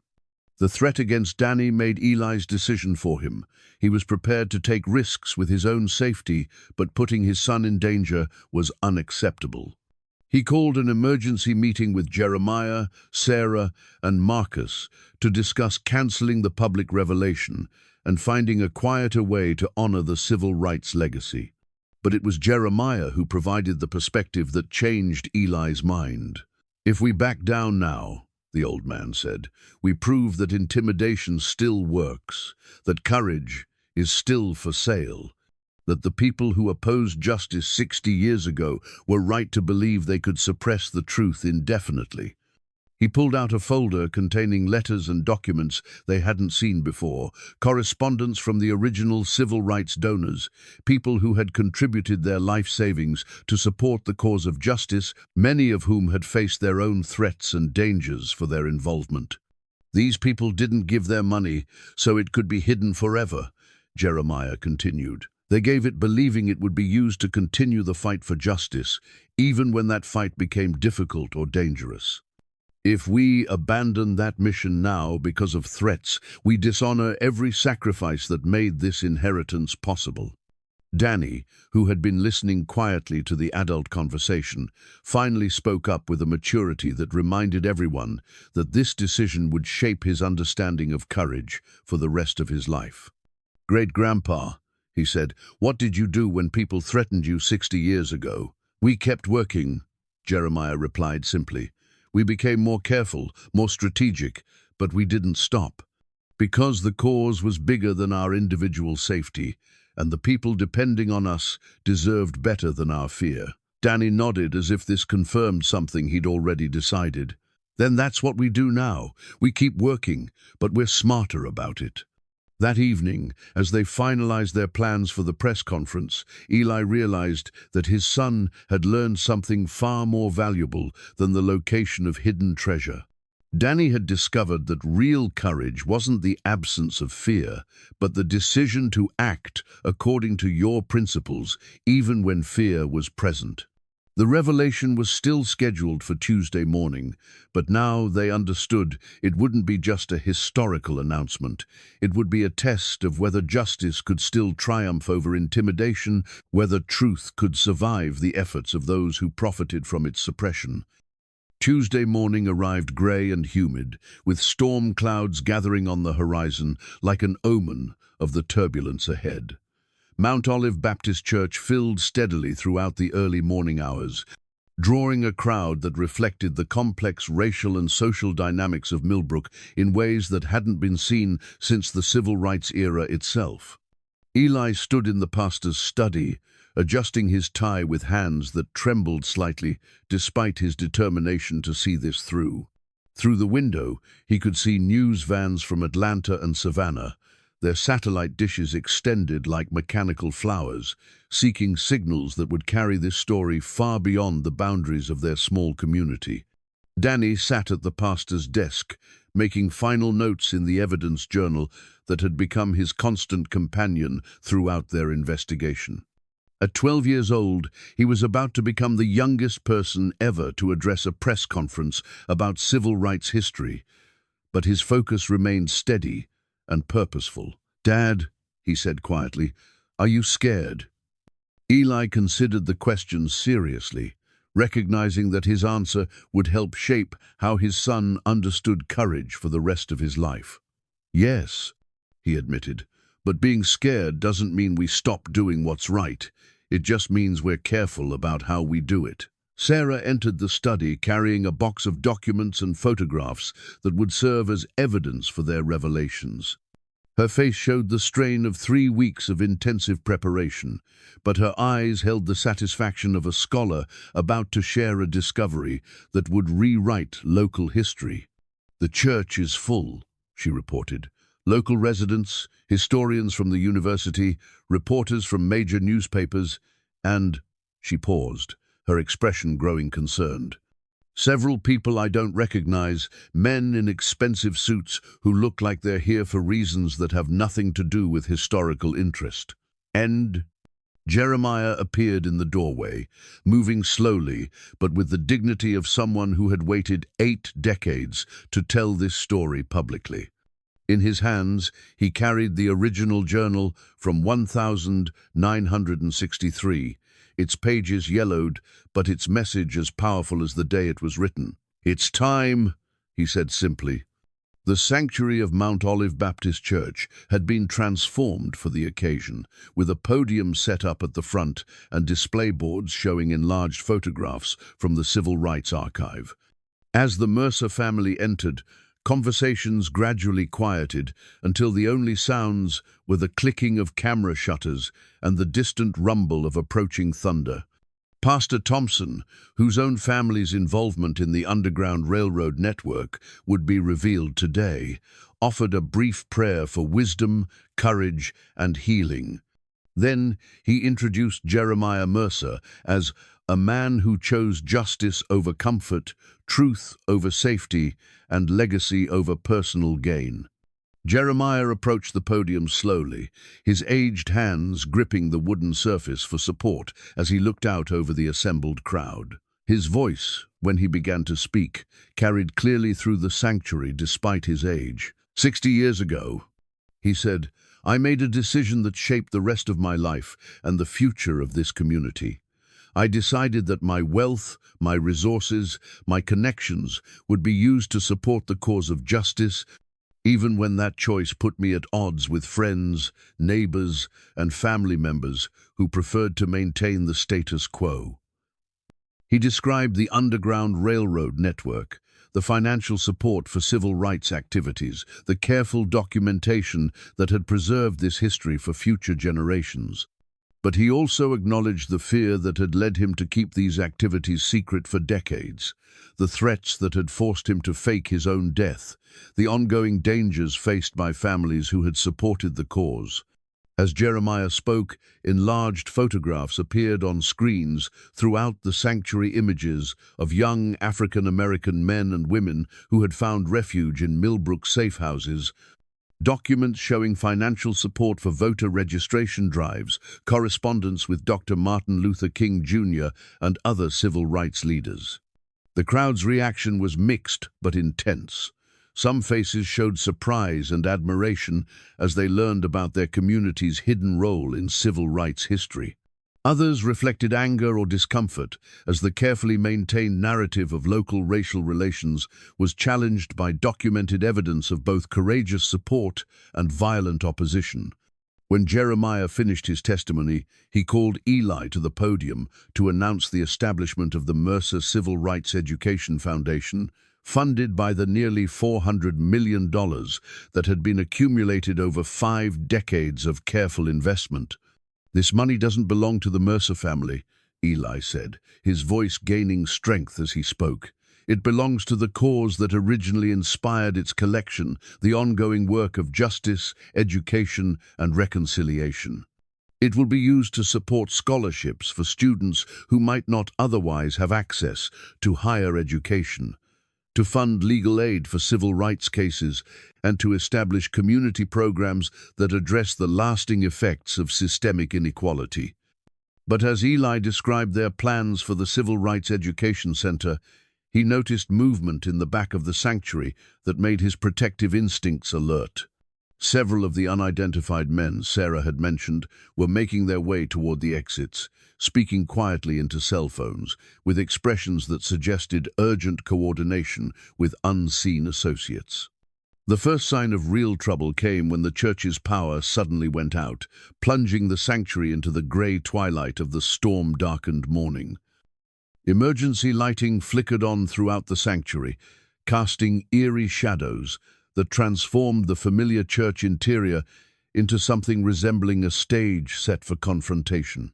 The threat against Danny made Eli's decision for him. He was prepared to take risks with his own safety, but putting his son in danger was unacceptable. He called an emergency meeting with Jeremiah, Sarah, and Marcus to discuss canceling the public revelation and finding a quieter way to honor the civil rights legacy. But it was Jeremiah who provided the perspective that changed Eli's mind. "If we back down now," the old man said, "we prove that intimidation still works, that courage is still for sale, that the people who opposed justice 60 years ago were right to believe they could suppress the truth indefinitely." He pulled out a folder containing letters and documents they hadn't seen before, correspondence from the original civil rights donors, people who had contributed their life savings to support the cause of justice, many of whom had faced their own threats and dangers for their involvement. "These people didn't give their money so it could be hidden forever," Jeremiah continued. "They gave it believing it would be used to continue the fight for justice, even when that fight became difficult or dangerous. If we abandon that mission now because of threats, we dishonor every sacrifice that made this inheritance possible." Danny, who had been listening quietly to the adult conversation, finally spoke up with a maturity that reminded everyone that this decision would shape his understanding of courage for the rest of his life. "Great-grandpa," he said, "what did you do when people threatened you 60 years ago?" "We kept working," Jeremiah replied simply. "We became more careful, more strategic, but we didn't stop. Because the cause was bigger than our individual safety, and the people depending on us deserved better than our fear." Danny nodded as if this confirmed something he'd already decided. Then that's what we do now. We keep working, but we're smarter about it. That evening, as they finalized their plans for the press conference, Eli realized that his son had learned something far more valuable than the location of hidden treasure. Danny had discovered that real courage wasn't the absence of fear, but the decision to act according to your principles, even when fear was present. The revelation was still scheduled for Tuesday morning, but now they understood it wouldn't be just a historical announcement. It would be a test of whether justice could still triumph over intimidation, whether truth could survive the efforts of those who profited from its suppression. Tuesday morning arrived grey and humid, with storm clouds gathering on the horizon like an omen of the turbulence ahead. Mount Olive Baptist Church filled steadily throughout the early morning hours, drawing a crowd that reflected the complex racial and social dynamics of Millbrook in ways that hadn't been seen since the civil rights era itself. Eli stood in the pastor's study, adjusting his tie with hands that trembled slightly despite his determination to see this through. Through the window, he could see news vans from Atlanta and Savannah, their satellite dishes extended like mechanical flowers, seeking signals that would carry this story far beyond the boundaries of their small community. Danny sat at the pastor's desk, making final notes in the evidence journal that had become his constant companion throughout their investigation. At 12 years old, he was about to become the youngest person ever to address a press conference about civil rights history, but his focus remained steady and purposeful. "Dad," he said quietly, "are you scared?" Eli considered the question seriously, recognizing that his answer would help shape how his son understood courage for the rest of his life. "Yes," he admitted, "but being scared doesn't mean we stop doing what's right. It just means we're careful about how we do it." Sarah entered the study carrying a box of documents and photographs that would serve as evidence for their revelations. Her face showed the strain of 3 weeks of intensive preparation, but her eyes held the satisfaction of a scholar about to share a discovery that would rewrite local history. "The church is full," she reported. "Local residents, historians from the university, reporters from major newspapers, and—" she paused, her expression growing concerned. "Several people I don't recognize, men in expensive suits who look like they're here for reasons that have nothing to do with historical interest." And Jeremiah appeared in the doorway, moving slowly, but with the dignity of someone who had waited 8 decades to tell this story publicly. In his hands, he carried the original journal from 1963, its pages yellowed, but its message as powerful as the day it was written. "It's time," he said simply. The sanctuary of Mount Olive Baptist Church had been transformed for the occasion, with a podium set up at the front and display boards showing enlarged photographs from the Civil Rights Archive. As the Mercer family entered, conversations gradually quieted until the only sounds were the clicking of camera shutters and the distant rumble of approaching thunder. Pastor Thompson, whose own family's involvement in the Underground Railroad network would be revealed today, offered a brief prayer for wisdom, courage, and healing. Then he introduced Jeremiah Mercer as a man who chose justice over comfort, truth over safety, and legacy over personal gain. Jeremiah approached the podium slowly, his aged hands gripping the wooden surface for support as he looked out over the assembled crowd. His voice, when he began to speak, carried clearly through the sanctuary despite his age. 60 years ago, he said, "I made a decision that shaped the rest of my life and the future of this community. I decided that my wealth, my resources, my connections would be used to support the cause of justice, even when that choice put me at odds with friends, neighbors, and family members who preferred to maintain the status quo." He described the Underground Railroad network, the financial support for civil rights activities, the careful documentation that had preserved this history for future generations. But he also acknowledged the fear that had led him to keep these activities secret for decades, the threats that had forced him to fake his own death, the ongoing dangers faced by families who had supported the cause. As Jeremiah spoke, enlarged photographs appeared on screens throughout the sanctuary, images of young African-American men and women who had found refuge in Millbrook safe houses, documents showing financial support for voter registration drives, correspondence with Dr. Martin Luther King Jr. and other civil rights leaders. The crowd's reaction was mixed but intense. Some faces showed surprise and admiration as they learned about their community's hidden role in civil rights history. Others reflected anger or discomfort as the carefully maintained narrative of local racial relations was challenged by documented evidence of both courageous support and violent opposition. When Jeremiah finished his testimony, he called Eli to the podium to announce the establishment of the Mercer Civil Rights Education Foundation, funded by the nearly $400 million that had been accumulated over 5 decades of careful investment. "This money doesn't belong to the Mercer family," Eli said, his voice gaining strength as he spoke. "It belongs to the cause that originally inspired its collection, the ongoing work of justice, education, and reconciliation. It will be used to support scholarships for students who might not otherwise have access to higher education, to fund legal aid for civil rights cases, and to establish community programs that address the lasting effects of systemic inequality." But as Eli described their plans for the Civil Rights Education Center, he noticed movement in the back of the sanctuary that made his protective instincts alert. Several of the unidentified men Sarah had mentioned were making their way toward the exits, speaking quietly into cell phones, with expressions that suggested urgent coordination with unseen associates. The first sign of real trouble came when the church's power suddenly went out, plunging the sanctuary into the gray twilight of the storm-darkened morning. Emergency lighting flickered on throughout the sanctuary, casting eerie shadows that transformed the familiar church interior into something resembling a stage set for confrontation.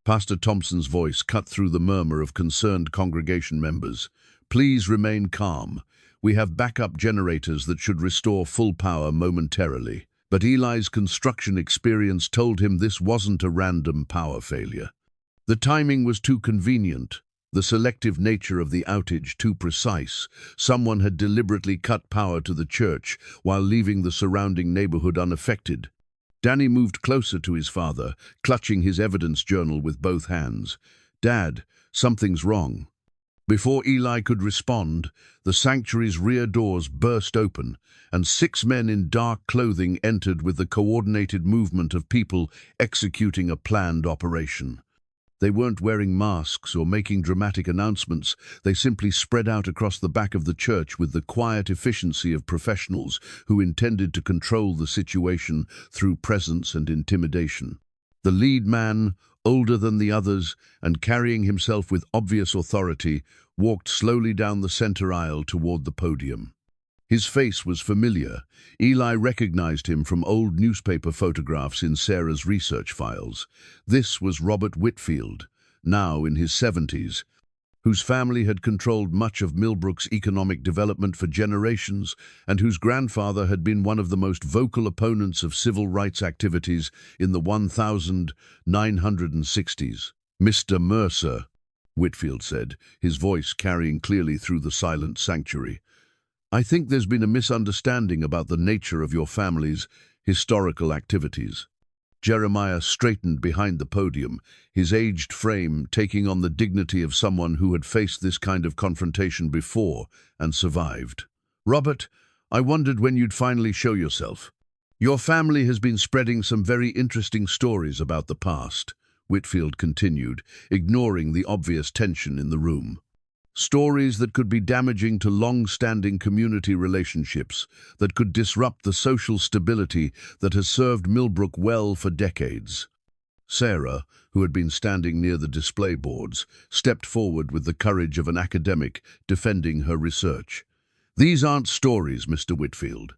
Pastor Thompson's voice cut through the murmur of concerned congregation members. "Please remain calm. We have backup generators that should restore full power momentarily." But Eli's construction experience told him this wasn't a random power failure. The timing was too convenient, the selective nature of the outage too precise. Someone had deliberately cut power to the church while leaving the surrounding neighborhood unaffected. Danny moved closer to his father, clutching his evidence journal with both hands. "Dad, something's wrong." Before Eli could respond, the sanctuary's rear doors burst open, and 6 men in dark clothing entered with the coordinated movement of people executing a planned operation. They weren't wearing masks or making dramatic announcements. They simply spread out across the back of the church with the quiet efficiency of professionals who intended to control the situation through presence and intimidation. The lead man, older than the others and carrying himself with obvious authority, walked slowly down the center aisle toward the podium. His face was familiar. Eli recognized him from old newspaper photographs in Sarah's research files. This was Robert Whitfield, now in his 70s, whose family had controlled much of Millbrook's economic development for generations and whose grandfather had been one of the most vocal opponents of civil rights activities in the 1960s. "Mr. Mercer," Whitfield said, his voice carrying clearly through the silent sanctuary, "I think there's been a misunderstanding about the nature of your family's historical activities." Jeremiah straightened behind the podium, his aged frame taking on the dignity of someone who had faced this kind of confrontation before and survived. "Robert, I wondered when you'd finally show yourself. Your family has been spreading some very interesting stories about the past," Whitfield continued, ignoring the obvious tension in the room. "Stories that could be damaging to long-standing community relationships, that could disrupt the social stability that has served Millbrook well for decades." Sarah, who had been standing near the display boards, stepped forward with the courage of an academic defending her research. "These aren't stories, Mr. Whitfield.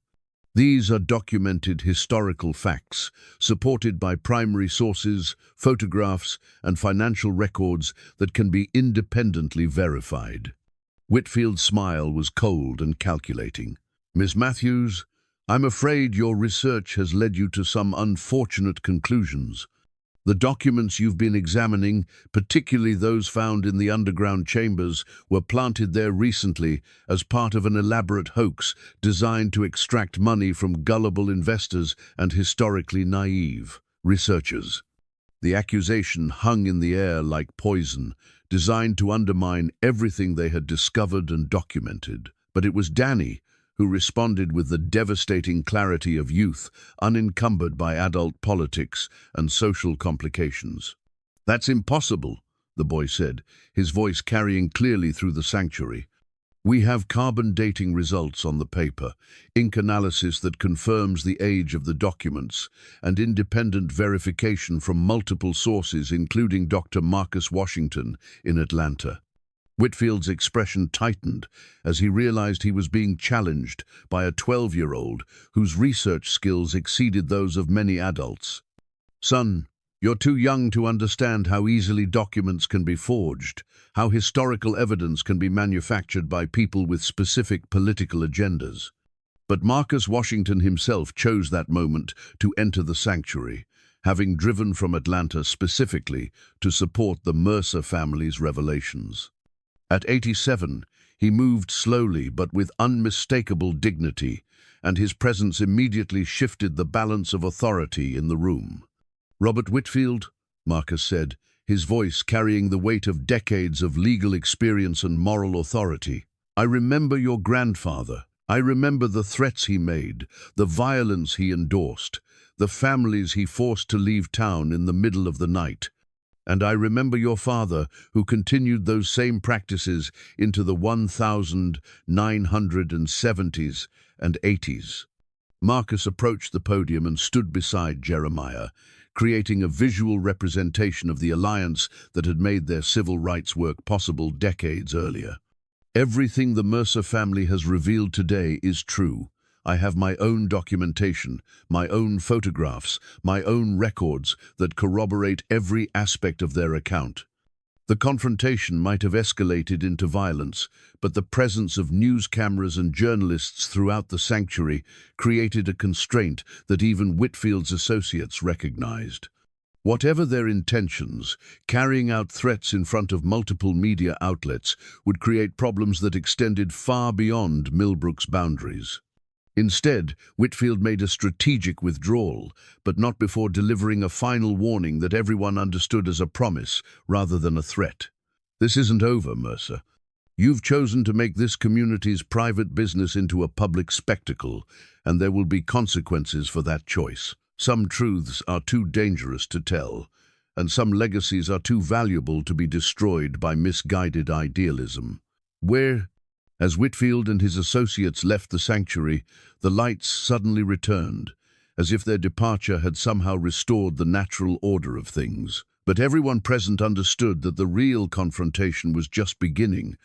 These are documented historical facts, supported by primary sources, photographs, and financial records that can be independently verified. Whitfield's smile was cold and calculating. "Miss Matthews, I'm afraid your research has led you to some unfortunate conclusions. The documents you've been examining, particularly those found in the underground chambers, were planted there recently as part of an elaborate hoax designed to extract money from gullible investors and historically naive researchers." The accusation hung in the air like poison, designed to undermine everything they had discovered and documented. But it was Danny who responded with the devastating clarity of youth, unencumbered by adult politics and social complications. "That's impossible," the boy said, his voice carrying clearly through the sanctuary. "We have carbon dating results on the paper, ink analysis that confirms the age of the documents, and independent verification from multiple sources, including Dr. Marcus Washington in Atlanta." Whitfield's expression tightened as he realized he was being challenged by a 12-year-old whose research skills exceeded those of many adults. "Son, you're too young to understand how easily documents can be forged, how historical evidence can be manufactured by people with specific political agendas." But Marcus Washington himself chose that moment to enter the sanctuary, having driven from Atlanta specifically to support the Mercer family's revelations. At 87, he moved slowly but with unmistakable dignity, and his presence immediately shifted the balance of authority in the room. "Robert Whitfield," Marcus said, his voice carrying the weight of decades of legal experience and moral authority, "I remember your grandfather. I remember the threats he made, the violence he endorsed, the families he forced to leave town in the middle of the night. And I remember your father, who continued those same practices into the 1970s and 80s. Marcus approached the podium and stood beside Jeremiah, creating a visual representation of the alliance that had made their civil rights work possible decades earlier. "Everything the Mercer family has revealed today is true. I have my own documentation, my own photographs, my own records that corroborate every aspect of their account." The confrontation might have escalated into violence, but the presence of news cameras and journalists throughout the sanctuary created a constraint that even Whitfield's associates recognized. Whatever their intentions, carrying out threats in front of multiple media outlets would create problems that extended far beyond Millbrook's boundaries. Instead, Whitfield made a strategic withdrawal, but not before delivering a final warning that everyone understood as a promise rather than a threat. "This isn't over, Mercer. You've chosen to make this community's private business into a public spectacle, and there will be consequences for that choice. Some truths are too dangerous to tell, and some legacies are too valuable to be destroyed by misguided idealism." As Whitfield and his associates left the sanctuary, the lights suddenly returned, as if their departure had somehow restored the natural order of things. But everyone present understood that the real confrontation was just beginning,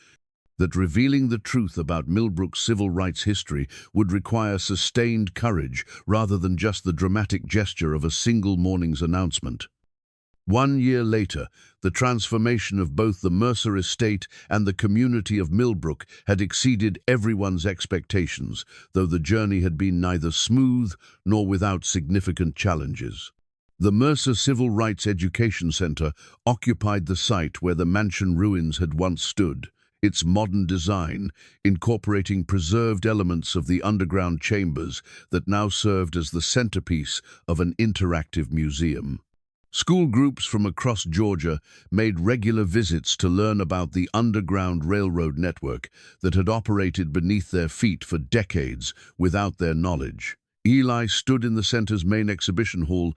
that revealing the truth about Millbrook's civil rights history would require sustained courage rather than just the dramatic gesture of a single morning's announcement. 1 year later, the transformation of both the Mercer estate and the community of Millbrook had exceeded everyone's expectations, though the journey had been neither smooth nor without significant challenges. The Mercer Civil Rights Education Center occupied the site where the mansion ruins had once stood, its modern design incorporating preserved elements of the underground chambers that now served as the centerpiece of an interactive museum. School groups from across Georgia made regular visits to learn about the underground railroad network that had operated beneath their feet for decades without their knowledge. Eli stood in the center's main exhibition hall,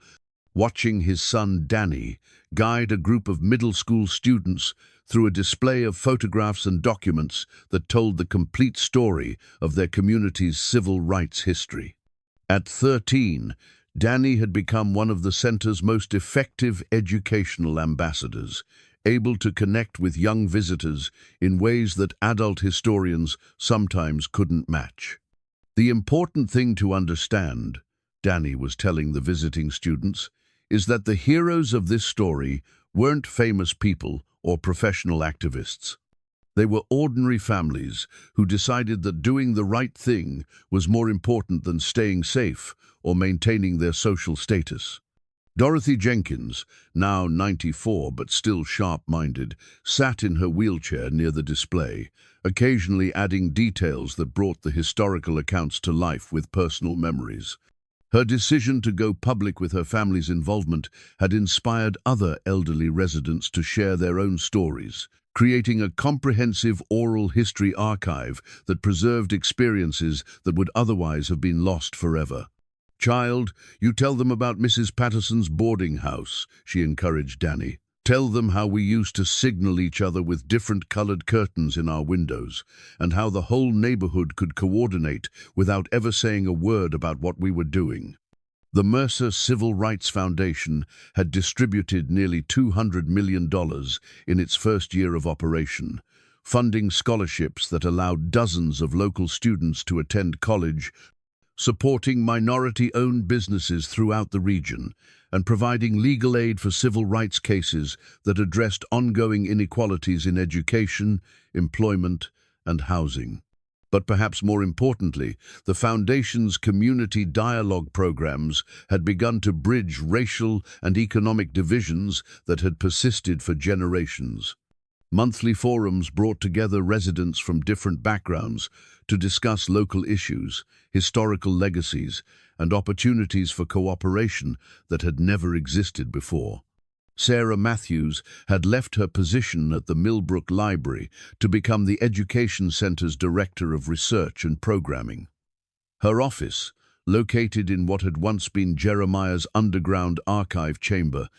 watching his son Danny guide a group of middle school students through a display of photographs and documents that told the complete story of their community's civil rights history. At 13, Danny had become one of the center's most effective educational ambassadors, able to connect with young visitors in ways that adult historians sometimes couldn't match. The important thing to understand, Danny was telling the visiting students, is that the heroes of this story weren't famous people or professional activists. They were ordinary families who decided that doing the right thing was more important than staying safe or maintaining their social status. Dorothy Jenkins, now 94 but still sharp-minded, sat in her wheelchair near the display, occasionally adding details that brought the historical accounts to life with personal memories. Her decision to go public with her family's involvement had inspired other elderly residents to share their own stories, creating a comprehensive oral history archive that preserved experiences that would otherwise have been lost forever. "Child, you tell them about Mrs. Patterson's boarding house," she encouraged Danny. "Tell them how we used to signal each other with different colored curtains in our windows, and how the whole neighborhood could coordinate without ever saying a word about what we were doing." The Mercer Civil Rights Foundation had distributed nearly $200 million in its first year of operation, funding scholarships that allowed dozens of local students to attend college, supporting minority-owned businesses throughout the region, and providing legal aid for civil rights cases that addressed ongoing inequalities in education, employment, and housing. But perhaps more importantly, the Foundation's community dialogue programs had begun to bridge racial and economic divisions that had persisted for generations. Monthly forums brought together residents from different backgrounds to discuss local issues, historical legacies, and opportunities for cooperation that had never existed before. Sarah Matthews had left her position at the Millbrook Library to become the Education Center's Director of Research and Programming. Her office, located in what had once been Jeremiah's underground archive chamber,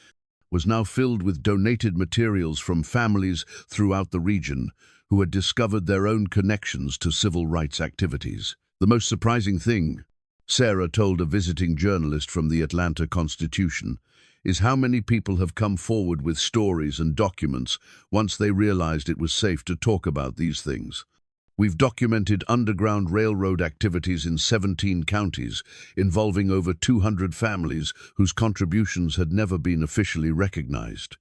was now filled with donated materials from families throughout the region who had discovered their own connections to civil rights activities. The most surprising thing, Sarah told a visiting journalist from the Atlanta Constitution, is how many people have come forward with stories and documents once they realized it was safe to talk about these things. "We've documented Underground Railroad activities in 17 counties, involving over 200 families whose contributions had never been officially recognized."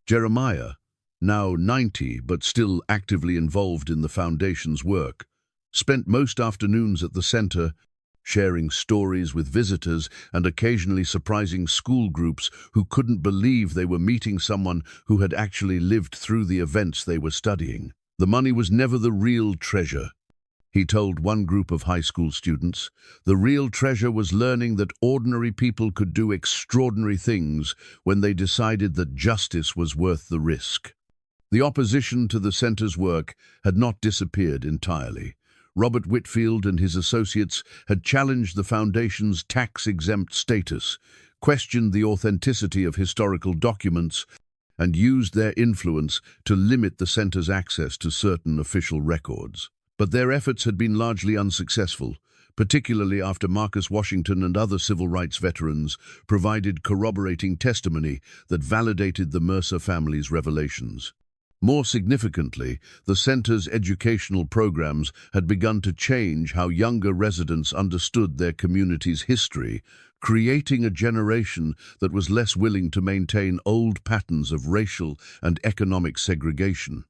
Jeremiah, now 90 but still actively involved in the Foundation's work, spent most afternoons at the center, sharing stories with visitors and occasionally surprising school groups who couldn't believe they were meeting someone who had actually lived through the events they were studying. The money was never the real treasure, he told one group of high school students. The real treasure was learning that ordinary people could do extraordinary things when they decided that justice was worth the risk. The opposition to the center's work had not disappeared entirely. Robert Whitfield and his associates had challenged the Foundation's tax-exempt status, questioned the authenticity of historical documents, and used their influence to limit the center's access to certain official records. But their efforts had been largely unsuccessful, particularly after Marcus Washington and other civil rights veterans provided corroborating testimony that validated the Mercer family's revelations. More significantly, the center's educational programs had begun to change how younger residents understood their community's history, creating a generation that was less willing to maintain old patterns of racial and economic segregation.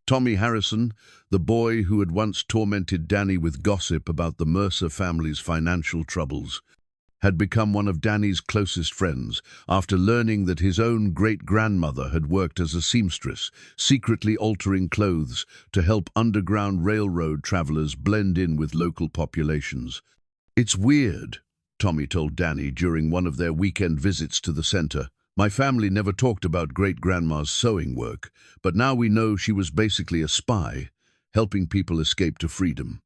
Tommy Harrison, the boy who had once tormented Danny with gossip about the Mercer family's financial troubles, had become one of Danny's closest friends after learning that his own great-grandmother had worked as a seamstress, secretly altering clothes to help Underground Railroad travelers blend in with local populations. "It's weird," Tommy told Danny during one of their weekend visits to the center. "My family never talked about great-grandma's sewing work, but now we know she was basically a spy, helping people escape to freedom.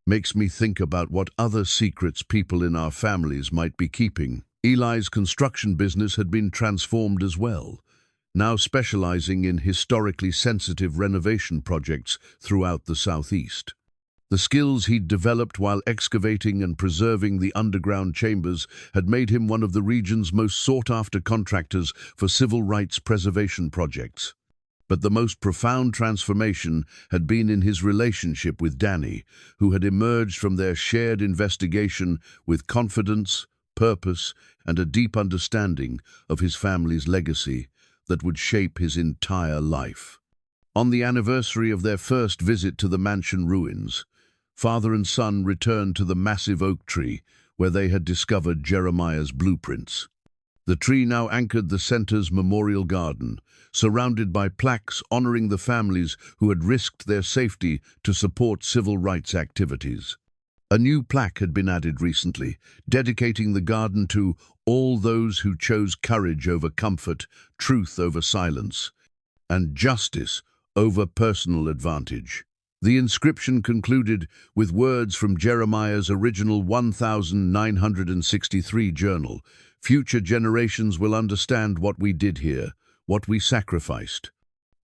Makes me think about what other secrets people in our families might be keeping." Eli's construction business had been transformed as well, now specializing in historically sensitive renovation projects throughout the Southeast. The skills he'd developed while excavating and preserving the underground chambers had made him one of the region's most sought-after contractors for civil rights preservation projects. But the most profound transformation had been in his relationship with Danny, who had emerged from their shared investigation with confidence, purpose, and a deep understanding of his family's legacy that would shape his entire life. On the anniversary of their first visit to the mansion ruins, father and son returned to the massive oak tree where they had discovered Jeremiah's blueprints. The tree now anchored the center's memorial garden, surrounded by plaques honoring the families who had risked their safety to support civil rights activities. A new plaque had been added recently, dedicating the garden to all those who chose courage over comfort, truth over silence, and justice over personal advantage. The inscription concluded with words from Jeremiah's original 1963 journal: "Future generations will understand what we did here, what we sacrificed.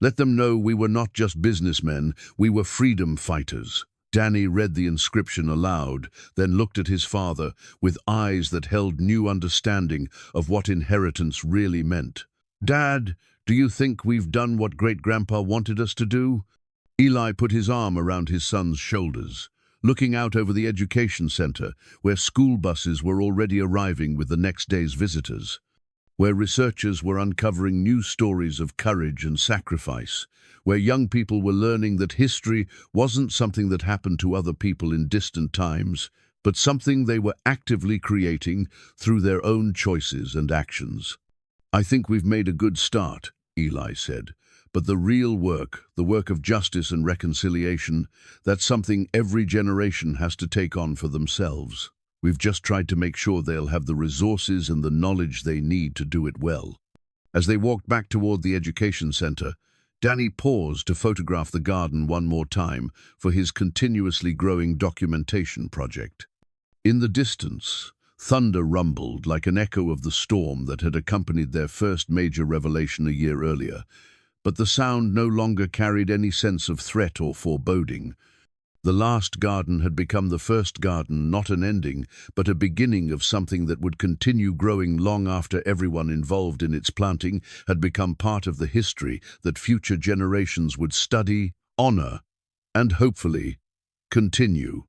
Let them know we were not just businessmen, we were freedom fighters." Danny read the inscription aloud, then looked at his father with eyes that held new understanding of what inheritance really meant. "Dad, do you think we've done what Great-Grandpa wanted us to do?" Eli put his arm around his son's shoulders, looking out over the education center, where school buses were already arriving with the next day's visitors, where researchers were uncovering new stories of courage and sacrifice, where young people were learning that history wasn't something that happened to other people in distant times, but something they were actively creating through their own choices and actions. "I think we've made a good start," Eli said. "But the real work, the work of justice and reconciliation, that's something every generation has to take on for themselves. We've just tried to make sure they'll have the resources and the knowledge they need to do it well." As they walked back toward the education center, Danny paused to photograph the garden one more time for his continuously growing documentation project. In the distance, thunder rumbled like an echo of the storm that had accompanied their first major revelation a year earlier, but the sound no longer carried any sense of threat or foreboding. The last garden had become the first garden, not an ending, but a beginning of something that would continue growing long after everyone involved in its planting had become part of the history that future generations would study, honor, and hopefully continue.